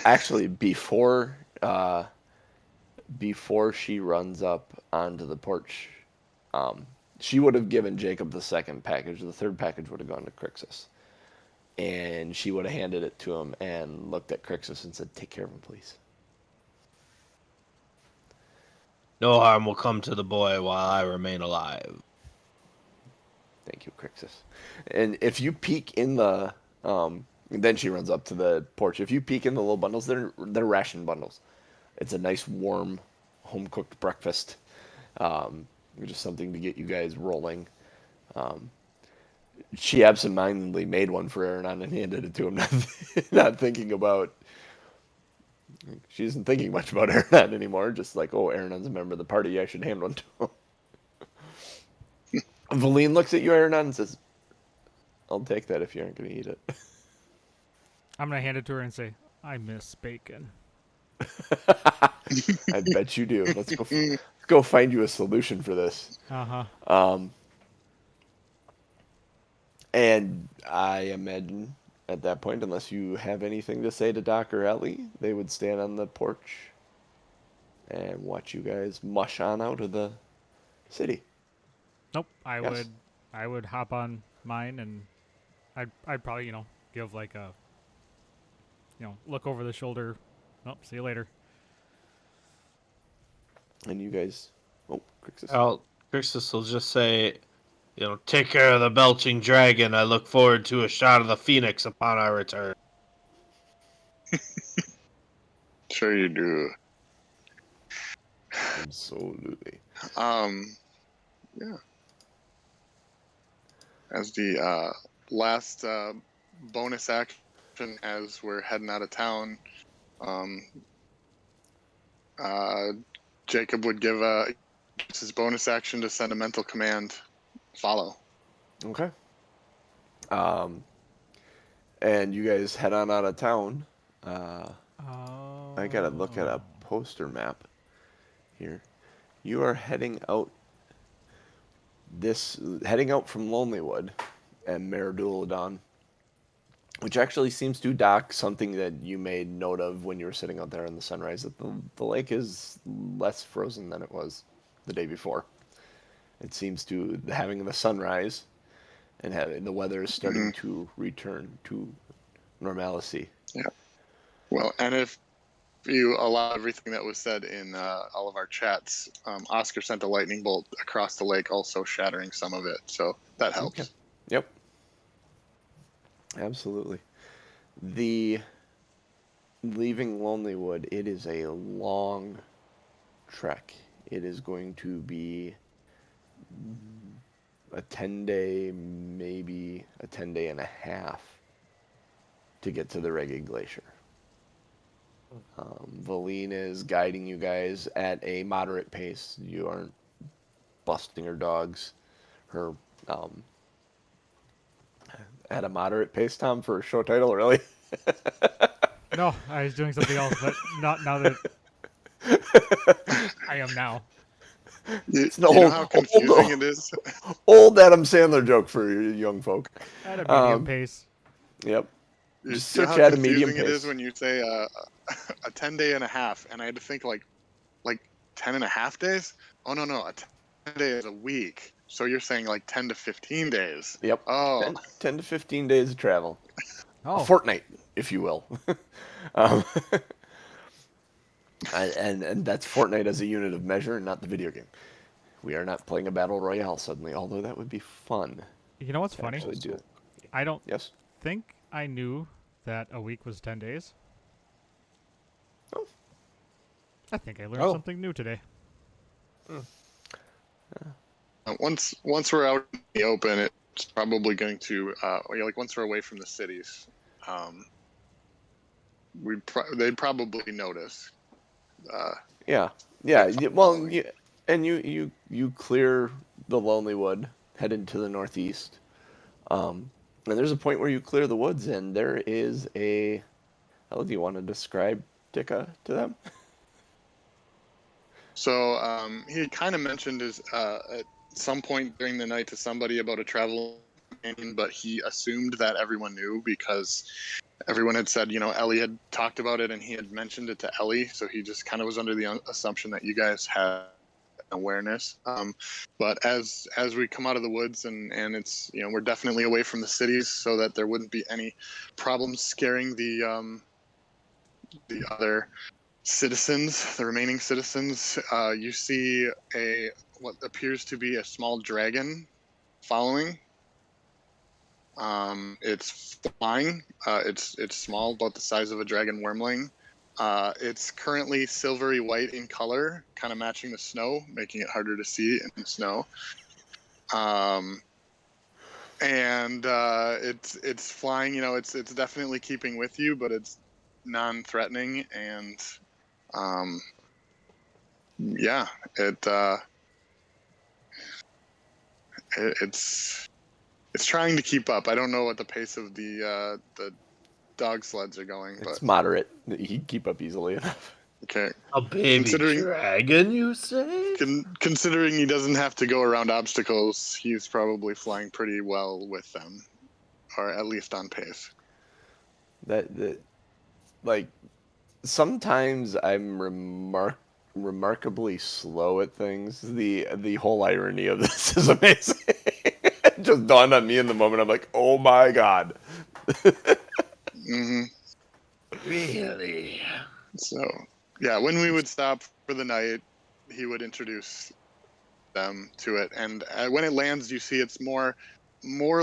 Speaker 1: Actually, before she runs up onto the porch, she would have given Jacob the second package. The third package would have gone to Crixus. And she would have handed it to him and looked at Crixus and said, "Take care of him, please."
Speaker 3: No harm will come to the boy while I remain alive.
Speaker 1: Thank you, Crixus. And if you peek in the, then she runs up to the porch. If you peek in the little bundles, they're ration bundles. It's a nice, warm, home-cooked breakfast. Just something to get you guys rolling. She absentmindedly made one for Eberron and handed it to him, not thinking about. She isn't thinking much about Eberron anymore. Just like, oh, Aaron's a member of the party. I should hand one to him. Valine looks at you, Eberron, and says, "I'll take that if you aren't going to eat it."
Speaker 4: I'm going to hand it to her and say, "I miss bacon."
Speaker 1: I bet you do. Let's go find you a solution for this.
Speaker 4: Uh-huh.
Speaker 1: And I imagine at that point, unless you have anything to say to Doc or Ellie, they would stand on the porch and watch you guys mush on out of the city.
Speaker 4: Nope.
Speaker 1: Yes.
Speaker 4: I would hop on mine, and I'd probably, give like a, look over the shoulder. Nope. See you later.
Speaker 1: And you guys, Crixus.
Speaker 3: Crixus will just say, take care of the belching dragon. I look forward to a shot of the phoenix upon our return.
Speaker 2: Sure you do.
Speaker 1: Absolutely.
Speaker 2: Yeah. As the last bonus action, as we're heading out of town, Jacob would give his bonus action to send a mental command. Follow.
Speaker 1: Okay. And you guys head on out of town. I gotta look at a poster map here. You are heading out from Lonelywood and Meriduladon, which actually seems to dock something that you made note of when you were sitting out there in the sunrise, that the lake is less frozen than it was the day before. It seems to, having the sunrise and having the weather is starting to return to normalcy.
Speaker 2: Yeah. Well, and if you allow everything that was said in all of our chats, Oscar sent a lightning bolt across the lake, also shattering some of it. So that helps.
Speaker 1: Okay. Yep. Absolutely. The leaving Lonelywood, it is a long trek. It is going to be a 10-day, maybe a 10-day and a half to get to the Reggae Glacier. Valine is guiding you guys at a moderate pace. You aren't busting her dogs. At a moderate pace, Tom, for a show title, really?
Speaker 4: No, I was doing something else, but not now that I am now.
Speaker 1: It's
Speaker 2: You know how confusing it is?
Speaker 1: Old Adam Sandler joke for you young folk.
Speaker 4: At a medium pace.
Speaker 1: Yep.
Speaker 2: You
Speaker 1: Just
Speaker 2: know
Speaker 1: search
Speaker 2: how
Speaker 1: at a medium
Speaker 2: confusing it
Speaker 1: pace.
Speaker 2: is when you say a 10-day and a half, and I had to think like 10 and a half days? Oh, no, a 10-day is a week. So you're saying like 10 to 15 days.
Speaker 1: Yep.
Speaker 2: Oh.
Speaker 1: 10 to 15 days of travel.
Speaker 4: Oh.
Speaker 1: A fortnight, if you will. And that's fortnight as a unit of measure and not the video game. We are not playing a battle royale suddenly, although that would be fun.
Speaker 4: You know what's
Speaker 1: to
Speaker 4: funny?
Speaker 1: actually do it.
Speaker 4: I don't
Speaker 1: Yes.
Speaker 4: think I knew that a week was 10 days.
Speaker 1: Oh.
Speaker 4: I think I learned
Speaker 3: Oh.
Speaker 4: something new today.
Speaker 2: Once we're out in the open, it's probably going to like once we're away from the cities, they'd probably notice.
Speaker 1: Yeah. Well, you clear the Lonely Wood, head into the northeast. And there's a point where you clear the woods, and there is a. How do you want to describe Dicka to them?
Speaker 2: So he had kind of mentioned at some point during the night to somebody about a travel companion, but he assumed that everyone knew because everyone had said, Ellie had talked about it and he had mentioned it to Ellie. So he just kind of was under the assumption that you guys had awareness. But as we come out of the woods and it's, we're definitely away from the cities so that there wouldn't be any problems scaring the other citizens, the remaining citizens, you see what appears to be a small dragon following. It's flying. It's small, about the size of a dragon wormling. It's currently silvery white in color, kind of matching the snow, making it harder to see in the snow. And it's flying. It's definitely keeping with you, but it's non-threatening and. Yeah, it's trying to keep up. I don't know what the pace of the dog sleds are going,
Speaker 1: It's
Speaker 2: but
Speaker 1: moderate. He can keep up easily enough.
Speaker 2: okay.
Speaker 3: A baby
Speaker 2: Considering-
Speaker 3: dragon, you say?
Speaker 2: Considering he doesn't have to go around obstacles, he's probably flying pretty well with them, or at least on pace.
Speaker 1: That like sometimes I'm remarkably slow at things. The whole irony of this is amazing. It just dawned on me in the moment. I'm like, oh my god.
Speaker 2: hmm
Speaker 3: Really?
Speaker 2: So, yeah, when we would stop for the night, he would introduce them to it, and when it lands, you see it's more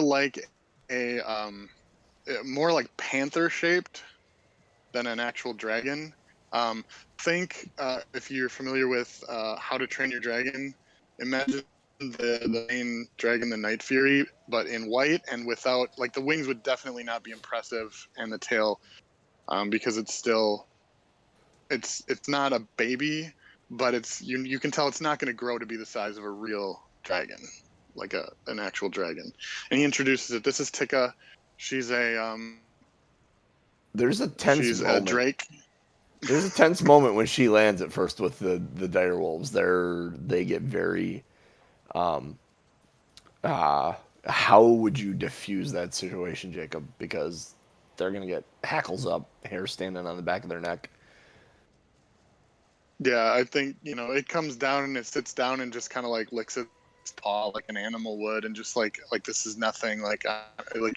Speaker 2: like a more like panther shaped than an actual dragon. Think if you're familiar with How to Train Your Dragon, imagine the main dragon, the Night Fury, but in white and without, like, the wings would definitely not be impressive, and the tail, because it's still, it's not a baby, but it's you can tell it's not going to grow to be the size of a real dragon, like an actual dragon. And he introduces it. This is Tika. She's a
Speaker 1: There's a tense
Speaker 2: she's
Speaker 1: moment.
Speaker 2: a drake.
Speaker 1: There's a tense moment when she lands at first with the dire wolves. They get very how would you diffuse that situation, Jacob? Because they're gonna get hackles up, hair standing on the back of their neck.
Speaker 2: Yeah, I think, it comes down and it sits down and just kind of like licks its paw like an animal would, and just like this is nothing. Like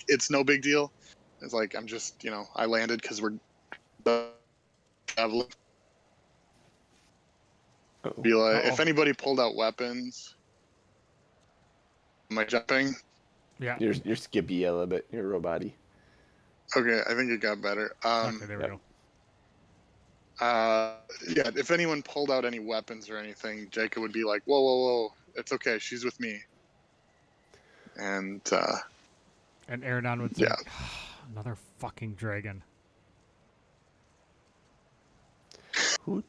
Speaker 2: it's no big deal. It's like I'm just, I landed because we're traveling. Be like, if anybody pulled out weapons, am I jumping?
Speaker 4: Yeah.
Speaker 1: You're skippy a little bit. You're robot-y.
Speaker 2: Okay, I think it got better.
Speaker 4: Okay, there we go.
Speaker 2: Yeah, if anyone pulled out any weapons or anything, Jacob would be like, whoa, whoa, whoa, it's okay, she's with me. And
Speaker 4: And Eberron would say,
Speaker 2: yeah.
Speaker 4: another fucking dragon.
Speaker 1: Who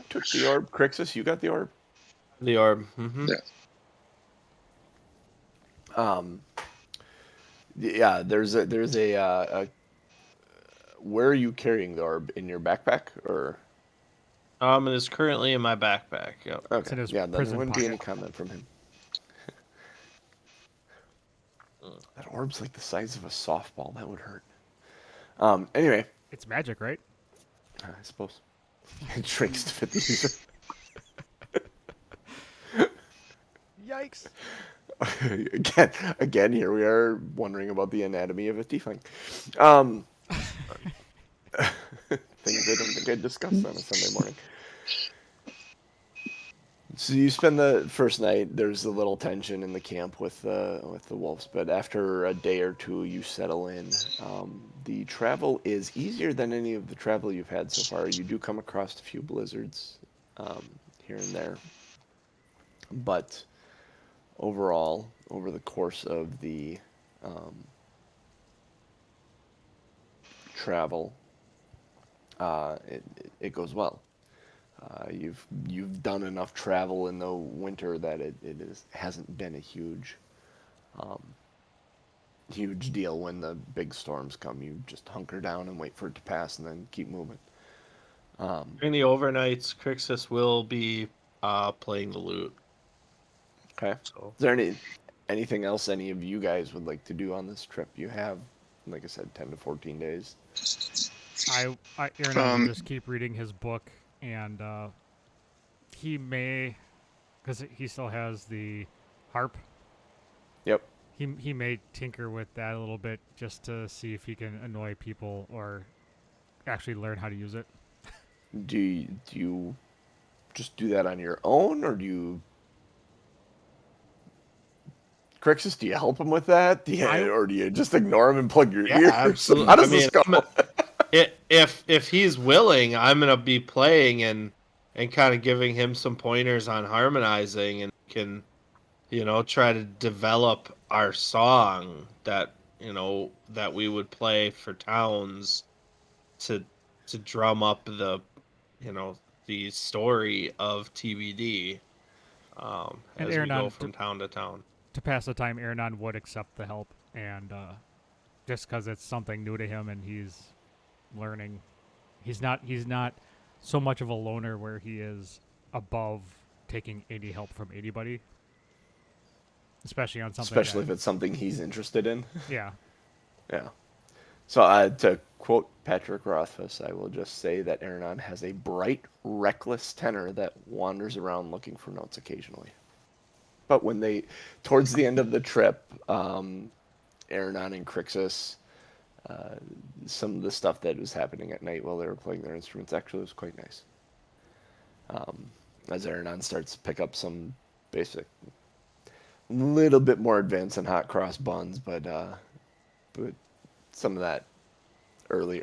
Speaker 1: took the orb? Crixus, you got the orb?
Speaker 3: The orb. Mm-hmm.
Speaker 1: Yeah. There's a where are you carrying the orb? In your backpack or?
Speaker 3: It is currently in my backpack. Yep.
Speaker 1: Okay.
Speaker 4: It's in his
Speaker 1: Yeah, there
Speaker 4: prison
Speaker 1: wouldn't be any
Speaker 4: pocket.
Speaker 1: comment from him. That orb's like the size of a softball. That would hurt. Anyway,
Speaker 4: It's magic, right?
Speaker 1: I suppose it shrinks to fit the user.
Speaker 4: Yikes.
Speaker 1: Again, here we are wondering about the anatomy of a tiefling. Things I don't think I'd discuss on a Sunday morning. So you spend the first night. There's a little tension in the camp with the wolves, but after a day or two, you settle in. The travel is easier than any of the travel you've had so far. You do come across a few blizzards um, here and there, but overall, over the course of the um, travel, it goes well. You've done enough travel in the winter that hasn't been a huge deal when the big storms come. You just hunker down and wait for it to pass, and then keep moving.
Speaker 3: During the overnights, Crixus will be playing the lute.
Speaker 1: Okay.
Speaker 3: So
Speaker 1: Is there anything else any of you guys would like to do on this trip? You have, like I said, 10 to 14 days.
Speaker 4: Aaron will just keep reading his book, and he may, because he still has the harp.
Speaker 1: Yep.
Speaker 4: He may tinker with that a little bit just to see if he can annoy people or actually learn how to use it.
Speaker 1: Do you just do that on your own, or do you... Crixus, do you help him with that? Or do you just ignore him and plug your ears?
Speaker 3: absolutely.
Speaker 1: How does this go?
Speaker 3: If he's willing, I'm gonna be playing and kind of giving him some pointers on harmonizing, and can try to develop our song that that we would play for towns to drum up the the story of TBD
Speaker 4: And
Speaker 3: as we go
Speaker 4: Aaron,
Speaker 3: from town to town.
Speaker 4: to pass the time, Aaron would accept the help, and just because it's something new to him and he's learning, he's not so much of a loner where he is above taking any help from anybody, especially on something.
Speaker 1: Especially if it's something he's interested in.
Speaker 4: Yeah.
Speaker 1: Yeah. So to quote Patrick Rothfuss, I will just say that Eberron has a bright, reckless tenor that wanders around looking for notes occasionally. But towards the end of the trip, Eberron and Crixus, some of the stuff that was happening at night while they were playing their instruments actually was quite nice. As Eberron starts to pick up some basic, little bit more advanced than hot cross buns, but some of that early,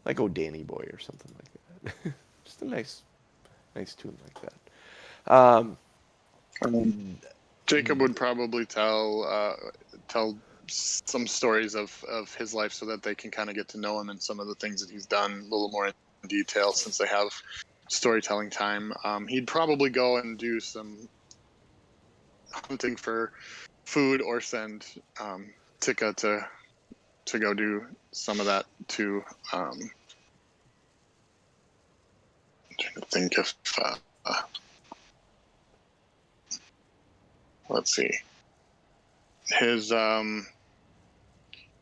Speaker 1: like "Oh Danny Boy" or something like that. Just a nice tune like that.
Speaker 2: Jacob would probably tell some stories of his life so that they can kind of get to know him and some of the things that he's done a little more in detail since they have storytelling time. He'd probably go and do some hunting for food or send Tika to go do some of that too. I'm trying to think if let's see. His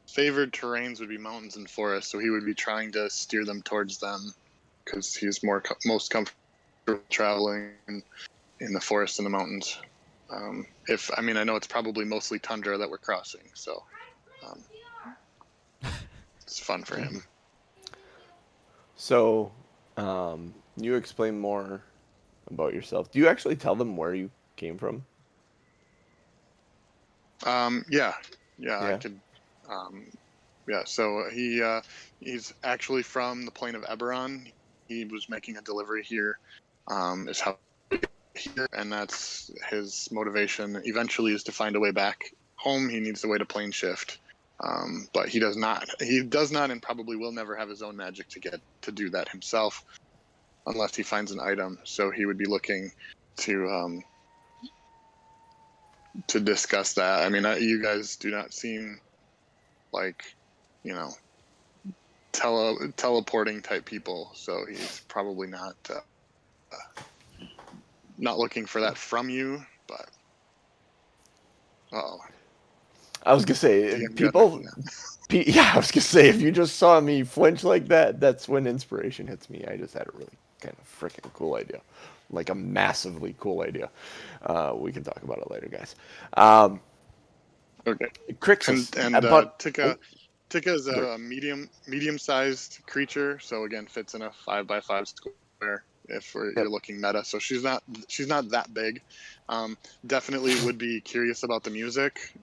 Speaker 2: favored terrains would be mountains and forests, so he would be trying to steer them towards them because he's most comfortable traveling in the forests and the mountains. I know it's probably mostly tundra that we're crossing, so it's fun for him.
Speaker 1: So, you explain more about yourself. Do you actually tell them where you came from?
Speaker 2: Yeah, I could. So he's actually from the plain of Eberron. He was making a delivery here. Is how here, and that's his motivation. Eventually, is to find a way back home. He needs to wait a plane shift, but he does not. He does not, and probably will never have his own magic to do that himself, unless he finds an item. So he would be looking to discuss that. I mean, you guys do not seem like, teleporting type people, so he's probably not looking for that from you. But
Speaker 1: I was gonna say people. I was gonna say if you just saw me flinch like that, that's when inspiration hits me. I just had a really kind of freaking cool idea, like a massively cool idea. We can talk about it later, guys.
Speaker 2: Okay.
Speaker 1: Crixus
Speaker 2: and Tika is a medium-sized creature, so again fits in a 5x5 square. if
Speaker 1: Yep.
Speaker 2: you're looking meta. So she's not that big. Definitely would be curious about the music,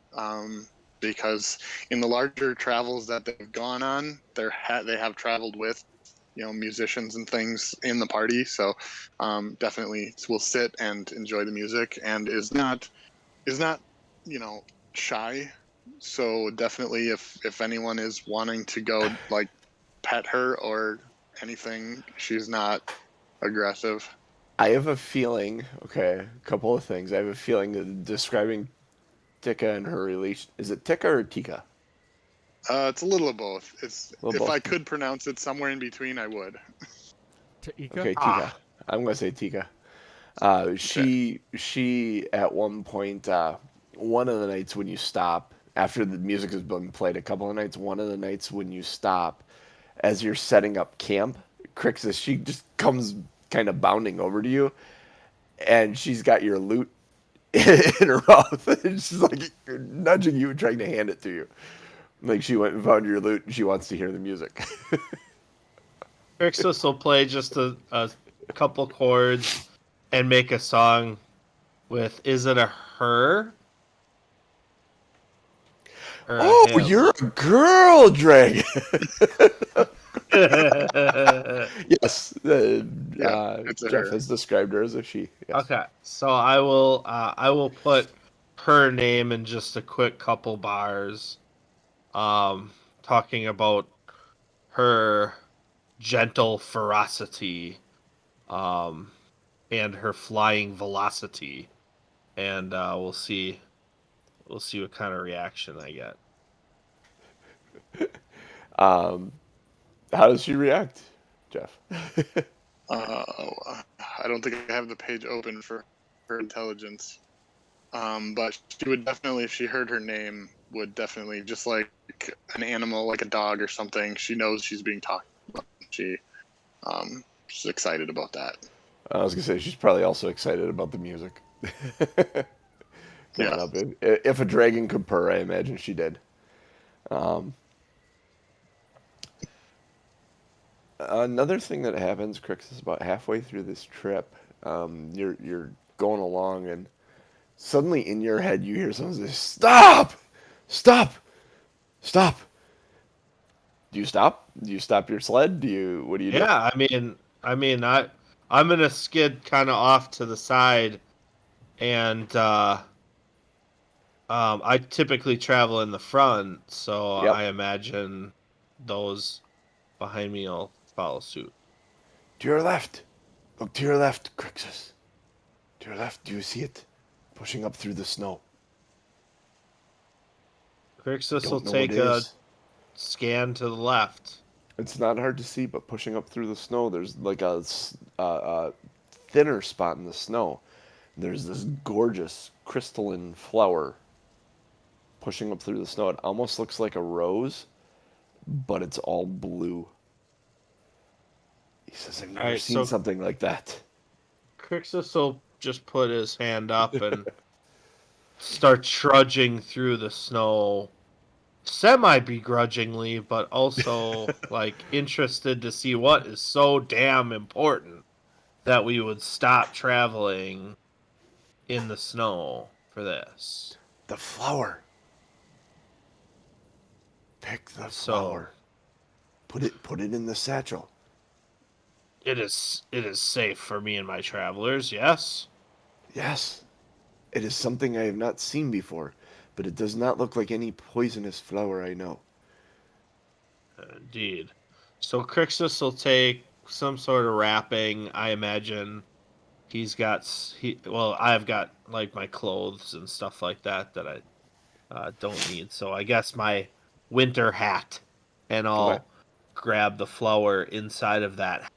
Speaker 2: because in the larger travels that they've gone on, they have traveled with, musicians and things in the party. So definitely will sit and enjoy the music, and is not shy. So definitely, if anyone is wanting to go like pet her or anything, she's not aggressive.
Speaker 1: I have a feeling. Okay, a couple of things. I have a feeling that describing Tika and her relation. Is it Tika or Tika?
Speaker 2: It's a little of both.
Speaker 1: Well,
Speaker 2: If I
Speaker 1: both.
Speaker 2: could pronounce it somewhere in between, I would.
Speaker 4: Taika?
Speaker 1: Okay, Tika. I'm gonna say Tika.
Speaker 2: Okay.
Speaker 1: She at one point, one of the nights when you stop after the music has been played a couple of nights, one of the nights when you stop, as you're setting up camp, Crixus, she just comes kind of bounding over to you, and she's got your loot in her mouth, and she's like nudging you and trying to hand it to you. Like she went and found your loot, and she wants to hear the music.
Speaker 3: Crixus will play just a couple chords and make a song with, is it a her or a
Speaker 1: Oh,
Speaker 3: him?
Speaker 1: you're a girl, Dragon. Yes,
Speaker 2: Yeah, it's a
Speaker 1: Jeff
Speaker 2: her.
Speaker 1: has described her as a she. Yes.
Speaker 3: Okay, so I will put her name in just a quick couple bars, talking about her gentle ferocity, and her flying velocity, and we'll see what kind of reaction I get.
Speaker 1: Um, how does she react, Jeff?
Speaker 2: Uh, I don't think I have the page open for her intelligence. But she would definitely, if she heard her name, would definitely, just like an animal, like a dog or something, she knows she's being talked about. She's excited about that.
Speaker 1: I was gonna say she's probably also excited about the music coming
Speaker 2: Yeah.
Speaker 1: up. If a dragon could purr, I imagine she did. Um, Another thing that happens, Crix, is about halfway through this trip, you're going along, and suddenly in your head you hear someone say, "Stop! Stop! Stop!" Do you stop? Do you stop your sled? What do you do?
Speaker 3: Yeah, I'm gonna skid kind of off to the side, and I typically travel in the front, so
Speaker 1: Yep.
Speaker 3: I imagine those behind me will follow suit.
Speaker 1: To your left. Look to your left, Crixus. To your left, do you see it? Pushing up through the snow.
Speaker 3: Crixus will
Speaker 1: Don't know what
Speaker 3: take
Speaker 1: it
Speaker 3: a
Speaker 1: is.
Speaker 3: scan to the left.
Speaker 1: It's not hard to see, but pushing up through the snow, there's like a thinner spot in the snow. There's this gorgeous crystalline flower pushing up through the snow. It almost looks like a rose, but it's all blue. He says, I've
Speaker 3: All
Speaker 1: never
Speaker 3: right,
Speaker 1: seen
Speaker 3: so
Speaker 1: something like that.
Speaker 3: Crixus will just put his hand up and start trudging through the snow, semi begrudgingly, but also like interested to see what is so damn important that we would stop traveling in the snow for this.
Speaker 1: The flower. Pick the
Speaker 3: So
Speaker 1: flower. Put it in the satchel.
Speaker 3: it is safe for me and my travelers, yes?
Speaker 1: Yes. It is something I have not seen before, but it does not look like any poisonous flower I know.
Speaker 3: Indeed. So Crixus will take some sort of wrapping. I imagine I've got like my clothes and stuff like that that I don't need. So I guess my winter hat, and
Speaker 1: Okay.
Speaker 3: I'll grab the flower inside of that hat.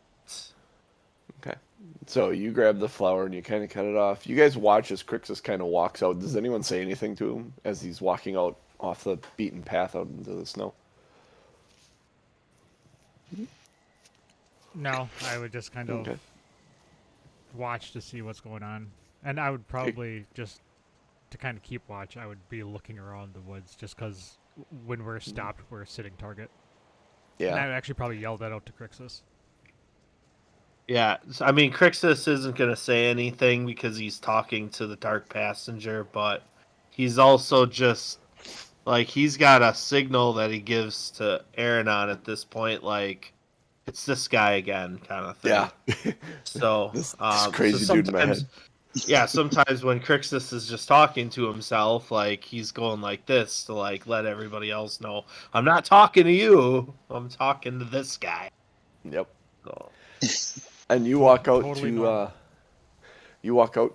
Speaker 1: Okay. So you grab the flower and you kind of cut it off. You guys watch as Crixus kind of walks out. Does anyone say anything to him as he's walking out off the beaten path out into the snow?
Speaker 4: No, I would just kind of
Speaker 1: Okay.
Speaker 4: watch to see what's going on. And I would probably just, to kind of keep watch, I would be looking around the woods just because when we're stopped, we're a sitting target. And I
Speaker 1: Yeah.
Speaker 4: would actually probably yell that out to Crixus.
Speaker 3: Yeah, I mean, Crixus isn't going to say anything because he's talking to the Dark Passenger, but he's also just, like, he's got a signal that he gives to Aranon at this point, like, it's this guy again, kind of thing.
Speaker 1: Yeah.
Speaker 3: So,
Speaker 1: this
Speaker 3: so
Speaker 1: crazy dude in my
Speaker 3: sometimes,
Speaker 1: head.
Speaker 3: yeah, sometimes when Crixus is just talking to himself, like, he's going like this to, like, let everybody else know, I'm not talking to you, I'm talking to this guy.
Speaker 1: Yep.
Speaker 3: So,
Speaker 1: And you walk out
Speaker 4: Totally
Speaker 1: to
Speaker 4: normal.
Speaker 1: the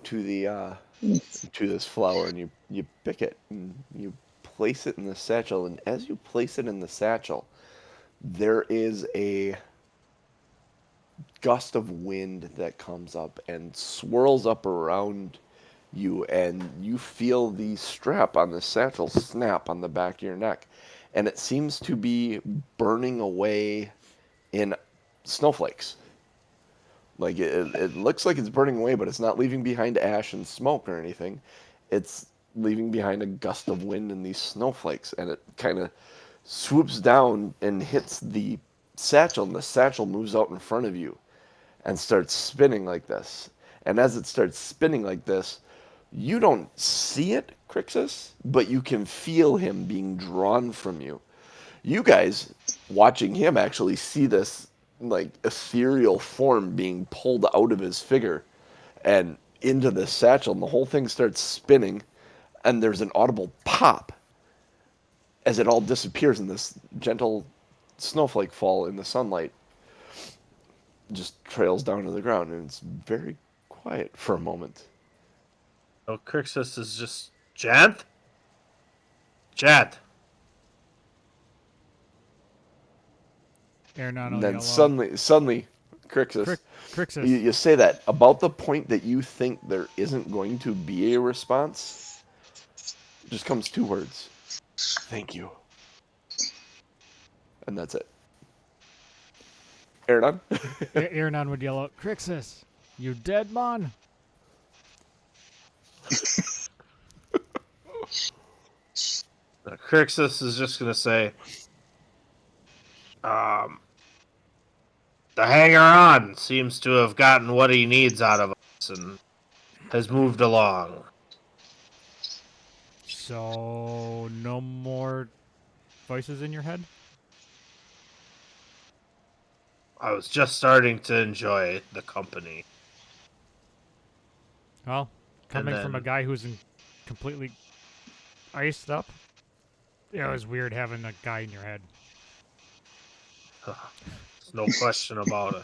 Speaker 1: to this flower and you pick it and you place it in the satchel, and as you place it in the satchel, there is a gust of wind that comes up and swirls up around you, and you feel the strap on the satchel snap on the back of your neck, and it seems to be burning away in snowflakes. Like it looks like it's burning away, but it's not leaving behind ash and smoke or anything. It's leaving behind a gust of wind and these snowflakes, and it kind of swoops down and hits the satchel, and the satchel moves out in front of you and starts spinning like this. And as it starts spinning like this, you don't see it, Crixus, but you can feel him being drawn from you. You guys watching him actually see this like ethereal form being pulled out of his figure and into the satchel, and the whole thing starts spinning, and there's an audible pop as it all disappears in this gentle snowflake fall in the sunlight. Just trails down to the ground, and it's very quiet for a moment.
Speaker 3: so Crixus is just, Janth? Janth.
Speaker 4: Aranon
Speaker 1: And
Speaker 4: will
Speaker 1: then
Speaker 4: yell out,
Speaker 1: suddenly, Crixus,
Speaker 4: Crixus.
Speaker 1: you say that about the point that you think there isn't going to be a response, just comes two words: "Thank you," and that's it. Aranon?
Speaker 4: Aranon would yell out, Crixus, you dead, man?
Speaker 3: Crixus is just going to say, um, the hanger-on seems to have gotten what he needs out of us and has moved along.
Speaker 4: So, no more voices in your head?
Speaker 3: I was just starting to enjoy the company.
Speaker 4: Well, coming
Speaker 3: then-
Speaker 4: from a guy who's completely iced up, it was weird having a guy in your head.
Speaker 3: There's no question about it.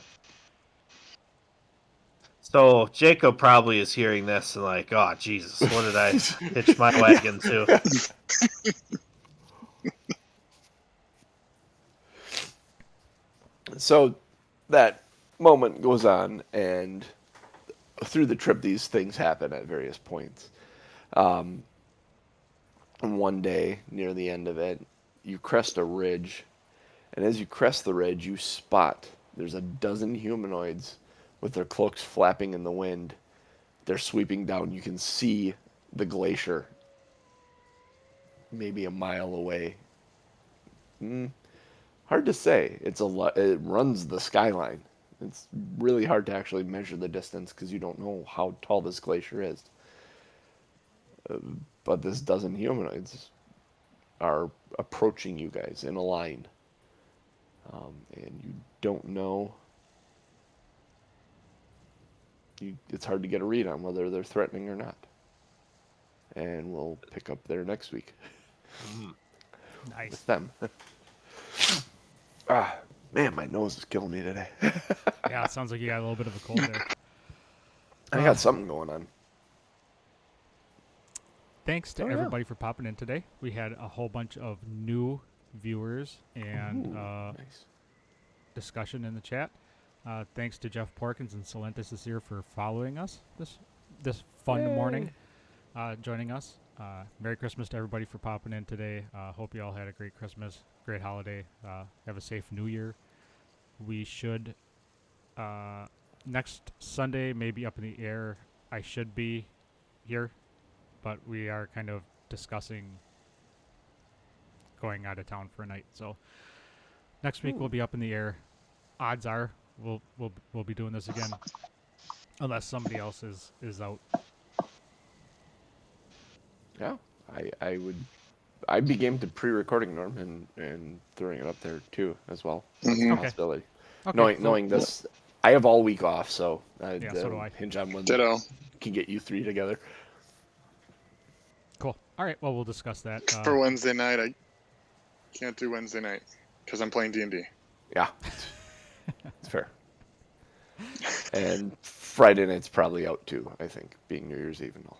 Speaker 3: So Jacob probably is hearing this and like, oh Jesus, what did I hitch my wagon to?
Speaker 1: So that moment goes on, and through the trip, these things happen at various points. And one day, near the end of it, you crest a ridge, and as you crest the ridge, you spot there's a dozen humanoids with their cloaks flapping in the wind. They're sweeping down. You can see the glacier maybe a mile away. Hard to say. It's a lot. It runs the skyline. It's really hard to actually measure the distance because you don't know how tall this glacier is. But this dozen humanoids are approaching you guys in a line, and you don't know. It's hard to get a read on whether they're threatening or not. And we'll pick up there next week
Speaker 4: Nice.
Speaker 1: with them. Man, my nose is killing me today.
Speaker 4: Yeah, it sounds like you got a little bit of a cold there.
Speaker 1: I got something going on.
Speaker 4: Thanks to
Speaker 1: Oh, yeah.
Speaker 4: everybody for popping in today. We had a whole bunch of new viewers and
Speaker 1: Ooh, nice.
Speaker 4: discussion in the chat. Thanks to Jeff Porkins and Solentis is here for following us this fun morning, joining us. Merry Christmas to everybody for popping in today. Hope you all had a great Christmas, great holiday. Have a safe New Year. We should next Sunday maybe up in the air. I should be here, but we are kind of discussing going out of town for a night. So next week we'll be up in the air. Odds are we'll be doing this again, unless somebody else is out.
Speaker 1: Yeah, I'd be game to pre-recording Norm and throwing it up there too as well. That's a
Speaker 2: Mhm.
Speaker 4: Okay.
Speaker 1: possibility.
Speaker 4: Okay.
Speaker 1: Knowing this, I have all week off, so I'd
Speaker 4: Yeah, so do I.
Speaker 1: hinge on when
Speaker 2: Ditto.
Speaker 1: can get you three together.
Speaker 4: Cool. All right. Well, we'll discuss that.
Speaker 2: For Wednesday night, I can't do Wednesday night because I'm playing D&D.
Speaker 1: Yeah, it's fair. And Friday night's probably out too. I think being New Year's Eve and all.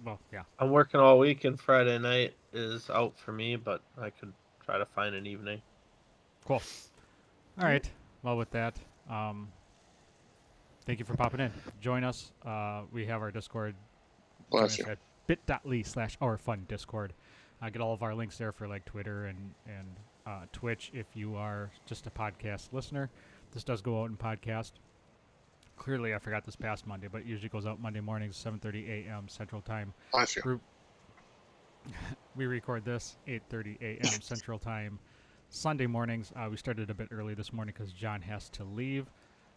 Speaker 4: Well, yeah.
Speaker 3: I'm working all week, and Friday night is out for me, but I could try to find an evening.
Speaker 4: Cool. All right. Well, with that, thank you for popping in. Join us. We have our Discord. Join
Speaker 2: Bless
Speaker 4: us
Speaker 2: you.
Speaker 4: at bit.ly/ourfundiscord. Get all of our links there for like Twitter and Twitch if you are just a podcast listener. This does go out in podcast. Clearly, I forgot this past Monday, but it usually goes out Monday mornings, 7:30 a.m. Central Time.
Speaker 2: Bless you.
Speaker 4: We record this 8:30 a.m. Central Time. Sunday mornings. We started a bit early this morning because John has to leave,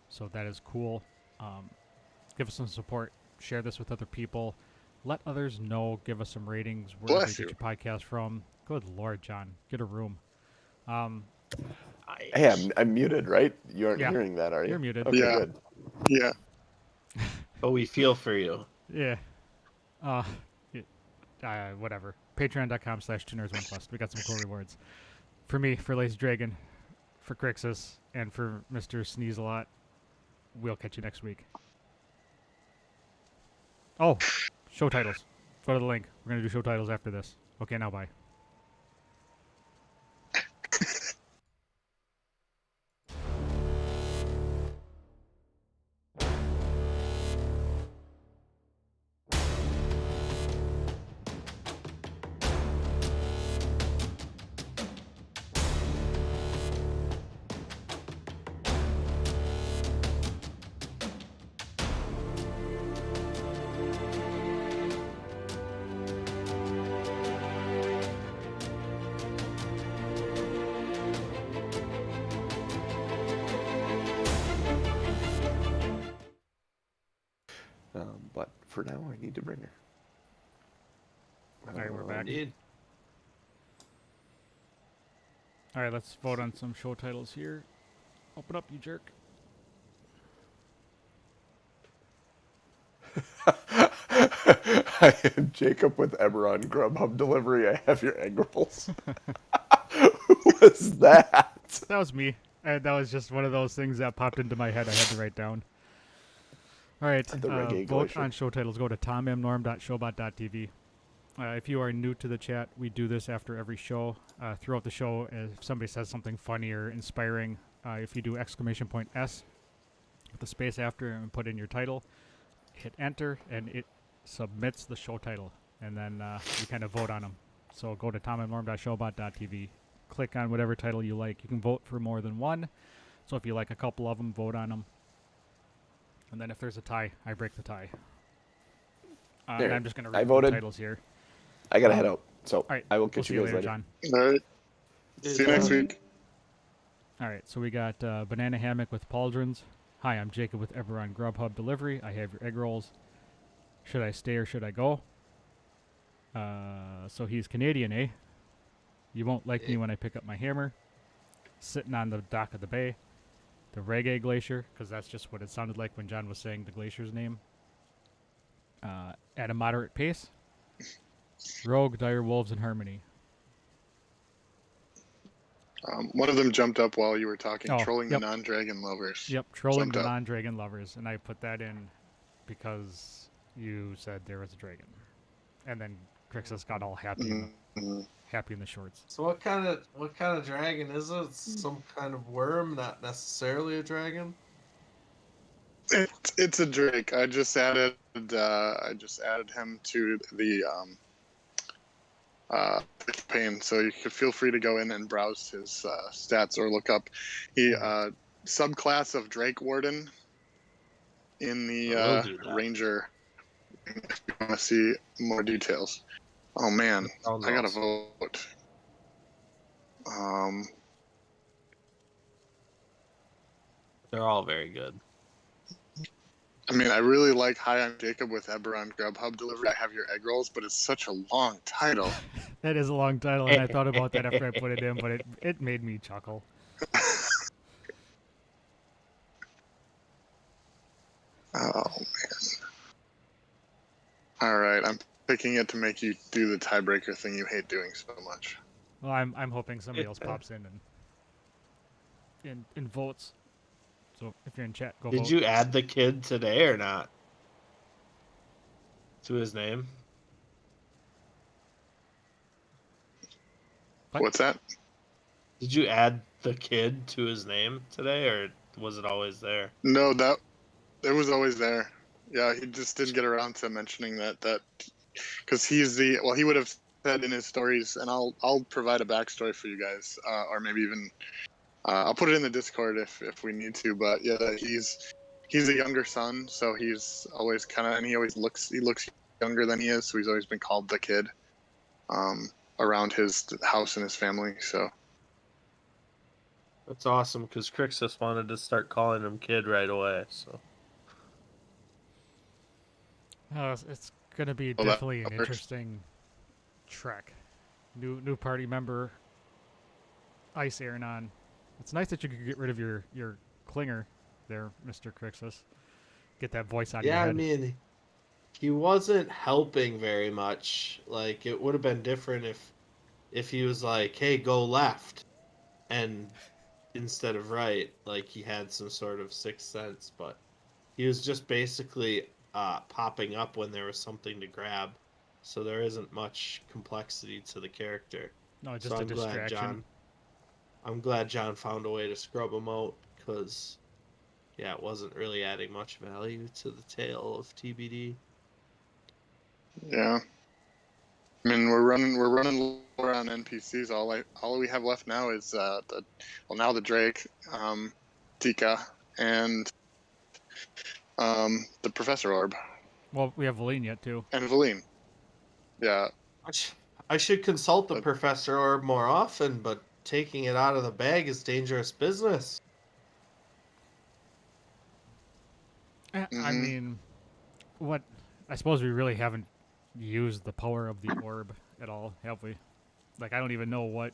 Speaker 4: so that is cool. Give us some support. Share this with other people. Let others know. Give us some ratings wherever
Speaker 2: Bless
Speaker 4: you
Speaker 2: you.
Speaker 4: get your podcast from. Good Lord, John, get a room.
Speaker 1: Hey, I'm muted, right? You aren't
Speaker 4: Yeah.
Speaker 1: hearing that, are you?
Speaker 4: You're muted.
Speaker 1: Okay,
Speaker 2: Yeah.
Speaker 1: good.
Speaker 2: Yeah.
Speaker 3: But we feel for you.
Speaker 4: Yeah. Whatever. Patreon.com/2nerds1quest. We got some cool rewards. For me, for Lazy Dragon, for Crixus, and for Mr. Sneeze-a-Lot. We'll catch you next week. Oh, show titles. Go to the link. We're going to do show titles after this. Okay, now bye.
Speaker 1: But for now, I need to bring her.
Speaker 4: All right, we're back.
Speaker 3: Indeed.
Speaker 4: All right, let's vote on some show titles here. Open up, you jerk.
Speaker 1: I am Jacob with Eberron Grub Hub Delivery. I have your egg rolls. Who was that?
Speaker 4: That was me. That was just one of those things that popped into my head I had to write down. All right,
Speaker 1: The reggae
Speaker 4: vote
Speaker 1: glacier.
Speaker 4: on show titles. Go to tommnorm.showbot.tv. If you are new to the chat, we do this after every show. Throughout the show, if somebody says something funny or inspiring, if you do !S with a space after and put in your title, hit enter, and it submits the show title. And then you kind of vote on them. So go to tommnorm.showbot.tv. Click on whatever title you like. You can vote for more than one. So if you like a couple of them, vote on them. And then if there's a tie, I break the tie. And
Speaker 1: There,
Speaker 4: I'm just going to
Speaker 1: I
Speaker 4: read the
Speaker 1: voted.
Speaker 4: titles here.
Speaker 1: I gotta head out, so
Speaker 4: All right,
Speaker 1: I will
Speaker 4: we'll
Speaker 1: catch
Speaker 4: see
Speaker 1: you
Speaker 4: you
Speaker 1: guys
Speaker 4: later,
Speaker 1: later.
Speaker 4: John.
Speaker 2: All right. See you next week.
Speaker 4: All right, so we got Banana Hammock with Pauldrons. Hi, I'm Jacob with Eberron Grub Hub Delivery. I have your egg rolls. Should I stay or should I go? So he's Canadian, eh? You won't like me when I pick up my hammer. Sitting on the dock of the bay. The Reggae Glacier, because that's just what it sounded like when John was saying the glacier's name. At a moderate pace. Rogue, Dire Wolves, and Harmony.
Speaker 2: One of them jumped up while you were talking,
Speaker 4: Oh,
Speaker 2: trolling
Speaker 4: yep.
Speaker 2: the non-dragon lovers.
Speaker 4: Yep, trolling
Speaker 2: Jumped
Speaker 4: the
Speaker 2: up.
Speaker 4: non-dragon lovers, and I put that in because you said there was a dragon, and then Crixus got all happy,
Speaker 2: Mhm.
Speaker 4: happy in the shorts.
Speaker 5: So what kind of dragon is it? It's some kind of worm, not necessarily a dragon.
Speaker 2: It's a Drake. I just added him to the campaign, so you can feel free to go in and browse his stats or look up he subclass of Drake Warden in the
Speaker 3: I will do that.
Speaker 2: Ranger. If you want to see more details. Oh man,
Speaker 3: Sounds
Speaker 2: I gotta
Speaker 3: awesome.
Speaker 2: vote.
Speaker 3: They're all very good.
Speaker 2: I mean, I really like Hi, I'm Jacob with Eberron Grub Hub Delivery. I have your egg rolls, but it's such a long title.
Speaker 4: That is a long title, and I thought about that after I put it in, but it made me chuckle.
Speaker 2: Oh man! All right, I'm picking it to make you do the tiebreaker thing you hate doing so much.
Speaker 4: Well, I'm hoping somebody else pops in and votes. So if you're in chat, go vote.
Speaker 3: Did you add the kid today or not? To his name?
Speaker 4: What?
Speaker 2: What's that?
Speaker 3: Did you add the kid to his name today, or was it always there?
Speaker 2: No, that it was always there. Yeah, he just didn't get around to mentioning that because he would have said in his stories, and I'll provide a backstory for you guys, or maybe even I'll put it in the Discord if we need to. But yeah, that he's a younger son, so he's always and he looks younger than he is, so he's always been called the kid around his house and his family. So
Speaker 3: That's awesome, because Crixus wanted to start calling him kid right away. So
Speaker 4: It's gonna be
Speaker 2: Well, that
Speaker 4: definitely an
Speaker 2: works.
Speaker 4: interesting trek. New party member, Ice Aaron. It's nice that you could get rid of your clinger there, Mr. Crixus. Get that voice out of your
Speaker 5: Yeah,
Speaker 4: head.
Speaker 5: I mean, he wasn't helping very much. Like, it would have been different if he was like, "Hey, go left," and instead of right, like he had some sort of sixth sense. But he was just basically popping up when there was something to grab. So there isn't much complexity to the character.
Speaker 4: No, just
Speaker 5: So
Speaker 4: a
Speaker 5: I'm glad
Speaker 4: distraction.
Speaker 5: I'm glad John found a way to scrub him out, because yeah, it wasn't really adding much value to the tale of TBD.
Speaker 2: yeah. I mean, we're running low on NPCs. All we have left now is now the Drake, Tika, and the Professor Orb,
Speaker 4: Well, we have Valine yet too.
Speaker 2: and Valine. Yeah,
Speaker 5: I should consult the
Speaker 2: But-
Speaker 5: Professor Orb more often, but taking it out of the bag is dangerous business.
Speaker 4: I
Speaker 2: Mhm.
Speaker 4: mean, what? I suppose we really haven't used the power of the orb at all, have we? Like, I don't even know what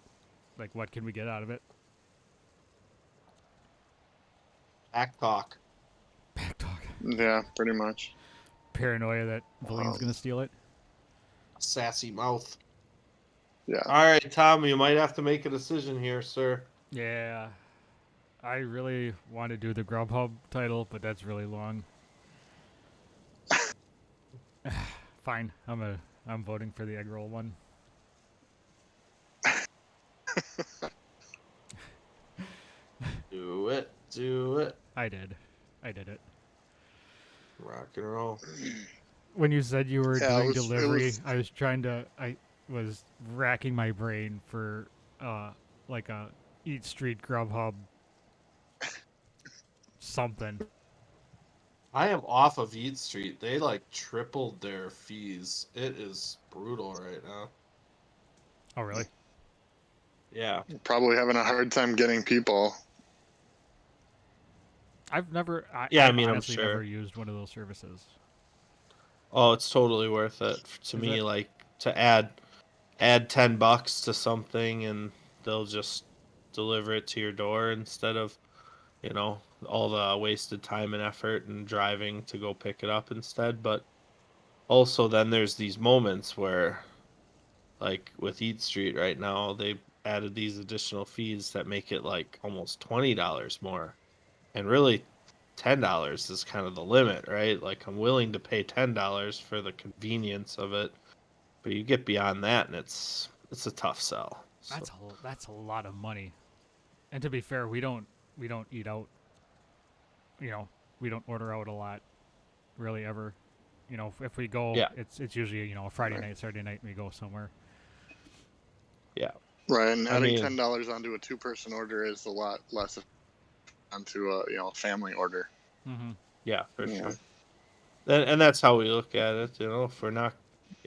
Speaker 4: can we get out of it?
Speaker 5: Back talk.
Speaker 4: Back talk.
Speaker 2: yeah, pretty much.
Speaker 4: Paranoia that Valine's gonna steal it.
Speaker 5: Sassy mouth.
Speaker 2: Yeah.
Speaker 5: All right, Tom, you might have to make a decision here, sir.
Speaker 4: Yeah. I really want to do the Grub Hub title, but that's really long. Fine. I'm voting for the egg roll one.
Speaker 5: Do it. Do it.
Speaker 4: I did it.
Speaker 5: Rock and roll.
Speaker 4: When you said you were
Speaker 2: Yeah,
Speaker 4: doing
Speaker 2: it
Speaker 4: delivery,
Speaker 2: was-
Speaker 4: I was racking my brain for like a Eat Street Grub Hub something.
Speaker 5: I am off of Eat Street. They like tripled their fees. It is brutal right now.
Speaker 4: Oh really?
Speaker 5: Yeah.
Speaker 2: Probably having a hard time getting people.
Speaker 4: I've never.
Speaker 3: Yeah,
Speaker 4: I've
Speaker 3: I mean, I'm
Speaker 4: honestly
Speaker 3: sure.
Speaker 4: never used one of those services.
Speaker 3: oh, it's totally worth it to
Speaker 4: Is
Speaker 3: me.
Speaker 4: it?
Speaker 3: Like to add $10 to something, and they'll just deliver it to your door instead of all the wasted time and effort and driving to go pick it up instead. But also then there's these moments where, like with Eat Street right now, they added these additional fees that make it like almost $20 more, and really $10 is kind of the limit, right? Like I'm willing to pay $10 for the convenience of it, but you get beyond that and it's a tough sell. So,
Speaker 4: That's a lot of money. And to be fair, we don't eat out. You know, we don't order out a lot, really ever. You know, if we go,
Speaker 3: Yeah.
Speaker 4: it's usually a Friday
Speaker 2: Right.
Speaker 4: night, Saturday night, we go somewhere.
Speaker 3: yeah.
Speaker 2: Right, and
Speaker 3: I
Speaker 2: adding
Speaker 3: mean-
Speaker 2: $10 onto a 2-person order is a lot less onto a family order.
Speaker 4: Mm-hmm.
Speaker 3: Yeah, for
Speaker 2: Yeah.
Speaker 3: sure. And that's how we look at it,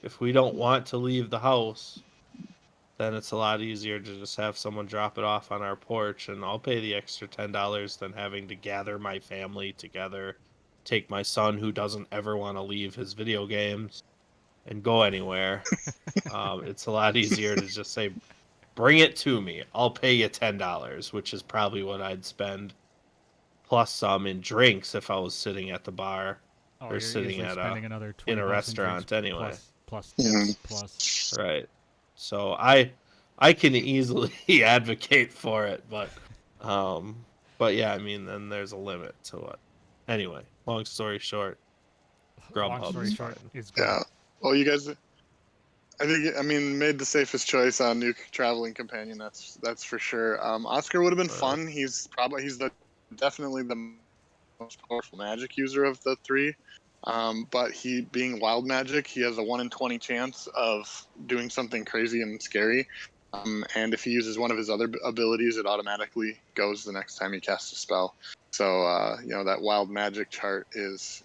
Speaker 3: if we don't want to leave the house, then it's a lot easier to just have someone drop it off on our porch, and I'll pay the extra $10 than having to gather my family together, take my son who doesn't ever want to leave his video games, and go anywhere. It's a lot easier to just say, bring it to me. I'll pay you $10, which is probably what I'd spend, plus some in drinks if I was sitting at the bar
Speaker 4: Oh,
Speaker 3: or
Speaker 4: you're
Speaker 3: sitting
Speaker 4: easily
Speaker 3: at
Speaker 4: spending another
Speaker 3: in
Speaker 4: 20
Speaker 3: a
Speaker 4: bucks in drinks
Speaker 3: restaurant anyway.
Speaker 4: plus
Speaker 2: Mhm.
Speaker 4: tips plus.
Speaker 3: Right. So I can easily advocate for it, but yeah, I mean, then there's a limit to what. Anyway, long story short,
Speaker 4: Long
Speaker 3: Grubhub
Speaker 4: story
Speaker 3: is
Speaker 4: short,
Speaker 3: fine.
Speaker 4: it's good.
Speaker 2: Yeah. Well, you guys, I mean, made the safest choice on new traveling companion. That's for sure. Oscar would have been fun. He's definitely the most powerful magic user of the three. But he being wild magic, he has a 1 in 20 chance of doing something crazy and scary. And if he uses one of his other abilities, it automatically goes the next time he casts a spell. So that wild magic chart is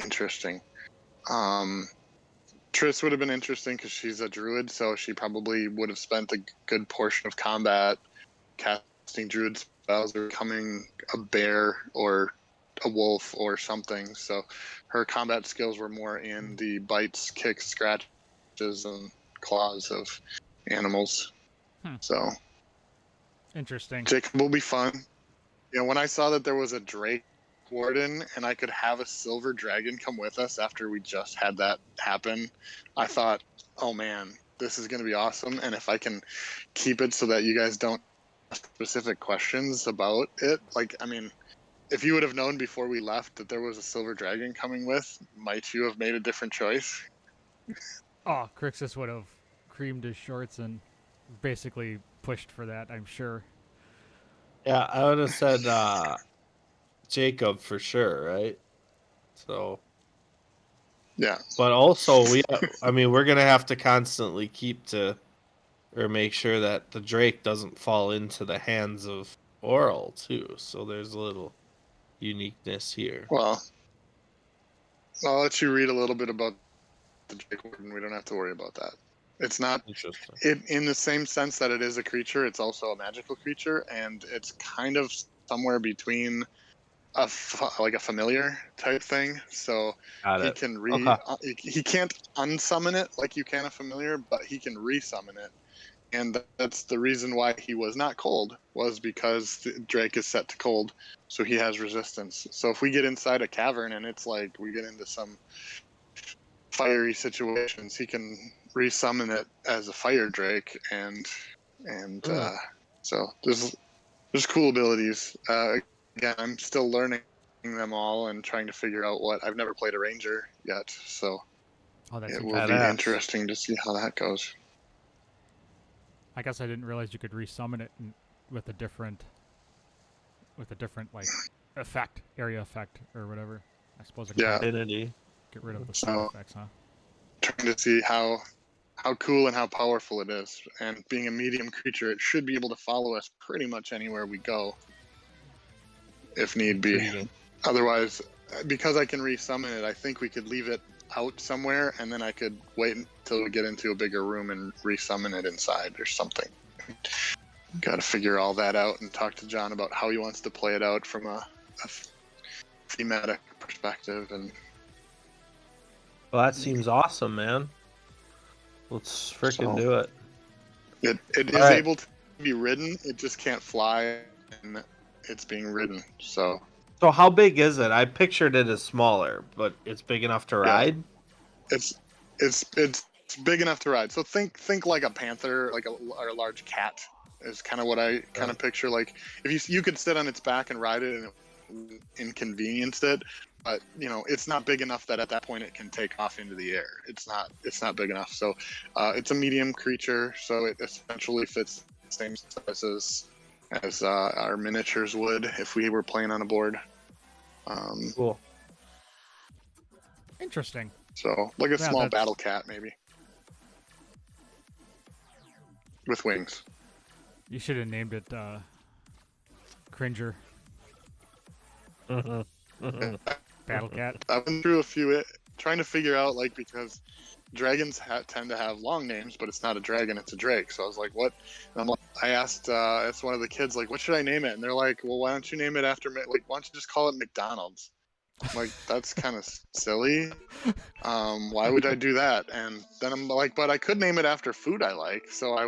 Speaker 2: interesting. Triss would have been interesting because she's a druid, so she probably would have spent a good portion of combat casting druid spells or becoming a bear or a wolf or something. So her combat skills were more in the bites, kicks, scratches, and claws of animals. So
Speaker 4: Interesting.
Speaker 2: Jacob will be fun. When I saw that there was a Drake Warden and I could have a silver dragon come with us after we just had that happen, I thought, oh man, this is going to be awesome. And if I can keep it so that you guys don't ask specific questions about it, if you would have known before we left that there was a silver dragon coming with, might you have made a different choice?
Speaker 4: Oh, Crixus would have creamed his shorts and basically pushed for that, I'm sure.
Speaker 3: Yeah, I would have said Jacob for sure, right? So,
Speaker 2: Yeah.
Speaker 3: but also we're gonna have to constantly make sure that the Drake doesn't fall into the hands of Oral too. So there's a little uniqueness here.
Speaker 2: Well, I'll let you read a little bit about the Drake Warden. We don't have to worry about that. It's not
Speaker 3: Interesting.
Speaker 2: in the same sense that it is a creature. It's also a magical creature, and it's kind of somewhere between like a familiar type thing. So
Speaker 3: Got
Speaker 2: he
Speaker 3: it.
Speaker 2: can
Speaker 3: Okay.
Speaker 2: he can't unsummon it like you can a familiar, but he can resummon it. And that's the reason why he was not cold, was because Drake is set to cold, so he has resistance. So if we get inside a cavern and it's like we get into some fiery situations, he can resummon it as a fire Drake, and so there's cool abilities. Again, I'm still learning them all and trying to figure out what. I've never played a ranger yet, so
Speaker 4: Oh, that's
Speaker 2: it
Speaker 4: interesting.
Speaker 2: will be
Speaker 3: Badass.
Speaker 2: interesting to see how that goes.
Speaker 4: I guess I didn't realize you could resummon it with a different like area effect or whatever. I suppose I could
Speaker 2: Yeah.
Speaker 3: Affinity.
Speaker 4: get rid of the
Speaker 2: So-
Speaker 4: side effects, huh?
Speaker 2: Trying to see how cool and how powerful it is. And being a medium creature, it should be able to follow us pretty much anywhere we go, if need be.
Speaker 3: Intriguing.
Speaker 2: Otherwise, because I can resummon it, I think we could leave it out somewhere, and then I could wait until we get into a bigger room and resummon it inside or something. Got to figure all that out and talk to John about how he wants to play it out from a thematic perspective. And
Speaker 3: Well, that seems awesome, man. Let's freaking do it.
Speaker 2: it is
Speaker 3: All right.
Speaker 2: able to be ridden. It just can't fly, and it's being ridden. So
Speaker 3: So how big is it? I pictured it as smaller, but it's big enough to ride.
Speaker 2: it's big enough to ride. So think like a panther, or a large cat is kind of what I kind of picture. Like if you could sit on its back and ride it, and it inconvenienced it, but it's not big enough that at that point it can take off into the air. It's not big enough. So it's a medium creature, so it essentially fits the same size as our miniatures would if we were playing on a board.
Speaker 3: Cool.
Speaker 4: Interesting.
Speaker 2: So like a
Speaker 4: Yeah,
Speaker 2: small
Speaker 4: that's-
Speaker 2: battle cat, maybe, with wings.
Speaker 4: You should have named it Cringer
Speaker 3: Mm-hmm. Mm-hmm.
Speaker 4: Battle Cat.
Speaker 2: I've been through a few trying to figure out, like, because dragons tend to have long names, but it's not a dragon, it's a drake. So I was like, what? And I asked one of the kids, like, what should I name it? And they're like, well, why don't you name it after, like, why don't you just call it McDonald's? I'm like, that's kind of silly. Why would I do that? And then I'm like, but I could name it after food I like. So I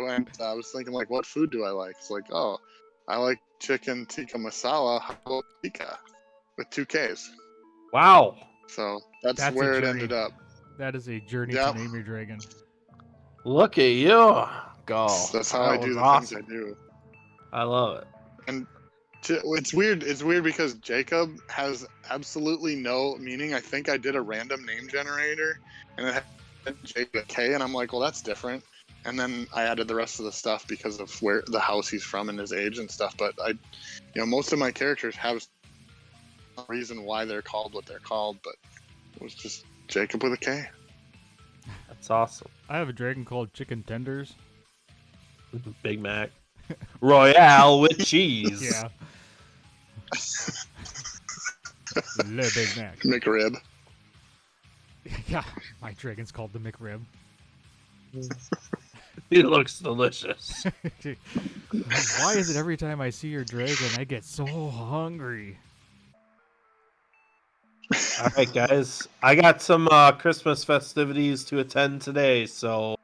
Speaker 2: was thinking, like, what food do I like? It's like, oh, I like chicken tikka masala tikka with 2 Ks.
Speaker 3: Wow.
Speaker 2: So that's
Speaker 4: a
Speaker 2: where it
Speaker 4: journey.
Speaker 2: ended up.
Speaker 4: That is a journey
Speaker 2: Yep.
Speaker 4: to name your dragon.
Speaker 3: Look at you. Go.
Speaker 2: That's how
Speaker 3: That
Speaker 2: I do
Speaker 3: was
Speaker 2: the
Speaker 3: awesome.
Speaker 2: things I do.
Speaker 3: I love it.
Speaker 2: And it's weird. It's weird because Jacob has absolutely no meaning. I think I did a random name generator, and it had Jacob K, and I'm like, well, that's different. And then I added the rest of the stuff because of where the house he's from and his age and stuff. But most of my characters have a reason why they're called what they're called. But it was just Jacob with a K.
Speaker 3: That's awesome.
Speaker 4: I have a dragon called Chicken Tenders.
Speaker 3: Big Mac. Royale with cheese.
Speaker 4: Yeah. Le Big Mac.
Speaker 2: McRib.
Speaker 4: Yeah, my dragon's called the McRib.
Speaker 3: He looks delicious.
Speaker 4: Why is it every time I see your dragon, I get so hungry?
Speaker 3: All right, guys. I got some Christmas festivities to attend today, so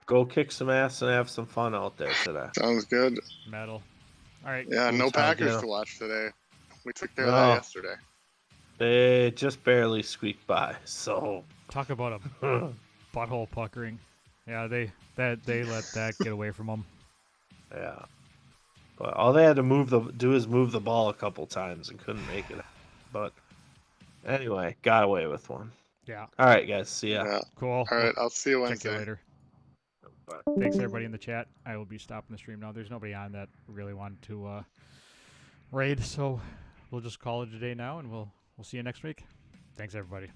Speaker 3: go kick some ass and have some fun out there today.
Speaker 2: Sounds good.
Speaker 4: Metal. All right.
Speaker 2: Yeah, no
Speaker 3: Sounds
Speaker 2: Packers
Speaker 3: good.
Speaker 2: to watch today. We took care of that yesterday.
Speaker 3: They just barely squeaked by, so
Speaker 4: Talk about a butthole puckering. Yeah, they let that get away from them.
Speaker 3: yeah. But all they had to do is move the ball a couple times and couldn't make it. But anyway, got away with one.
Speaker 4: Yeah.
Speaker 3: All right, guys. See ya.
Speaker 2: Yeah.
Speaker 4: Cool.
Speaker 2: All right, I'll see you
Speaker 4: Check
Speaker 2: Wednesday.
Speaker 4: you later.
Speaker 3: Bye.
Speaker 4: Thanks everybody in the chat. I will be stopping the stream now. There's nobody on that really wanted to raid, so we'll just call it a day now, and we'll see you next week. Thanks everybody.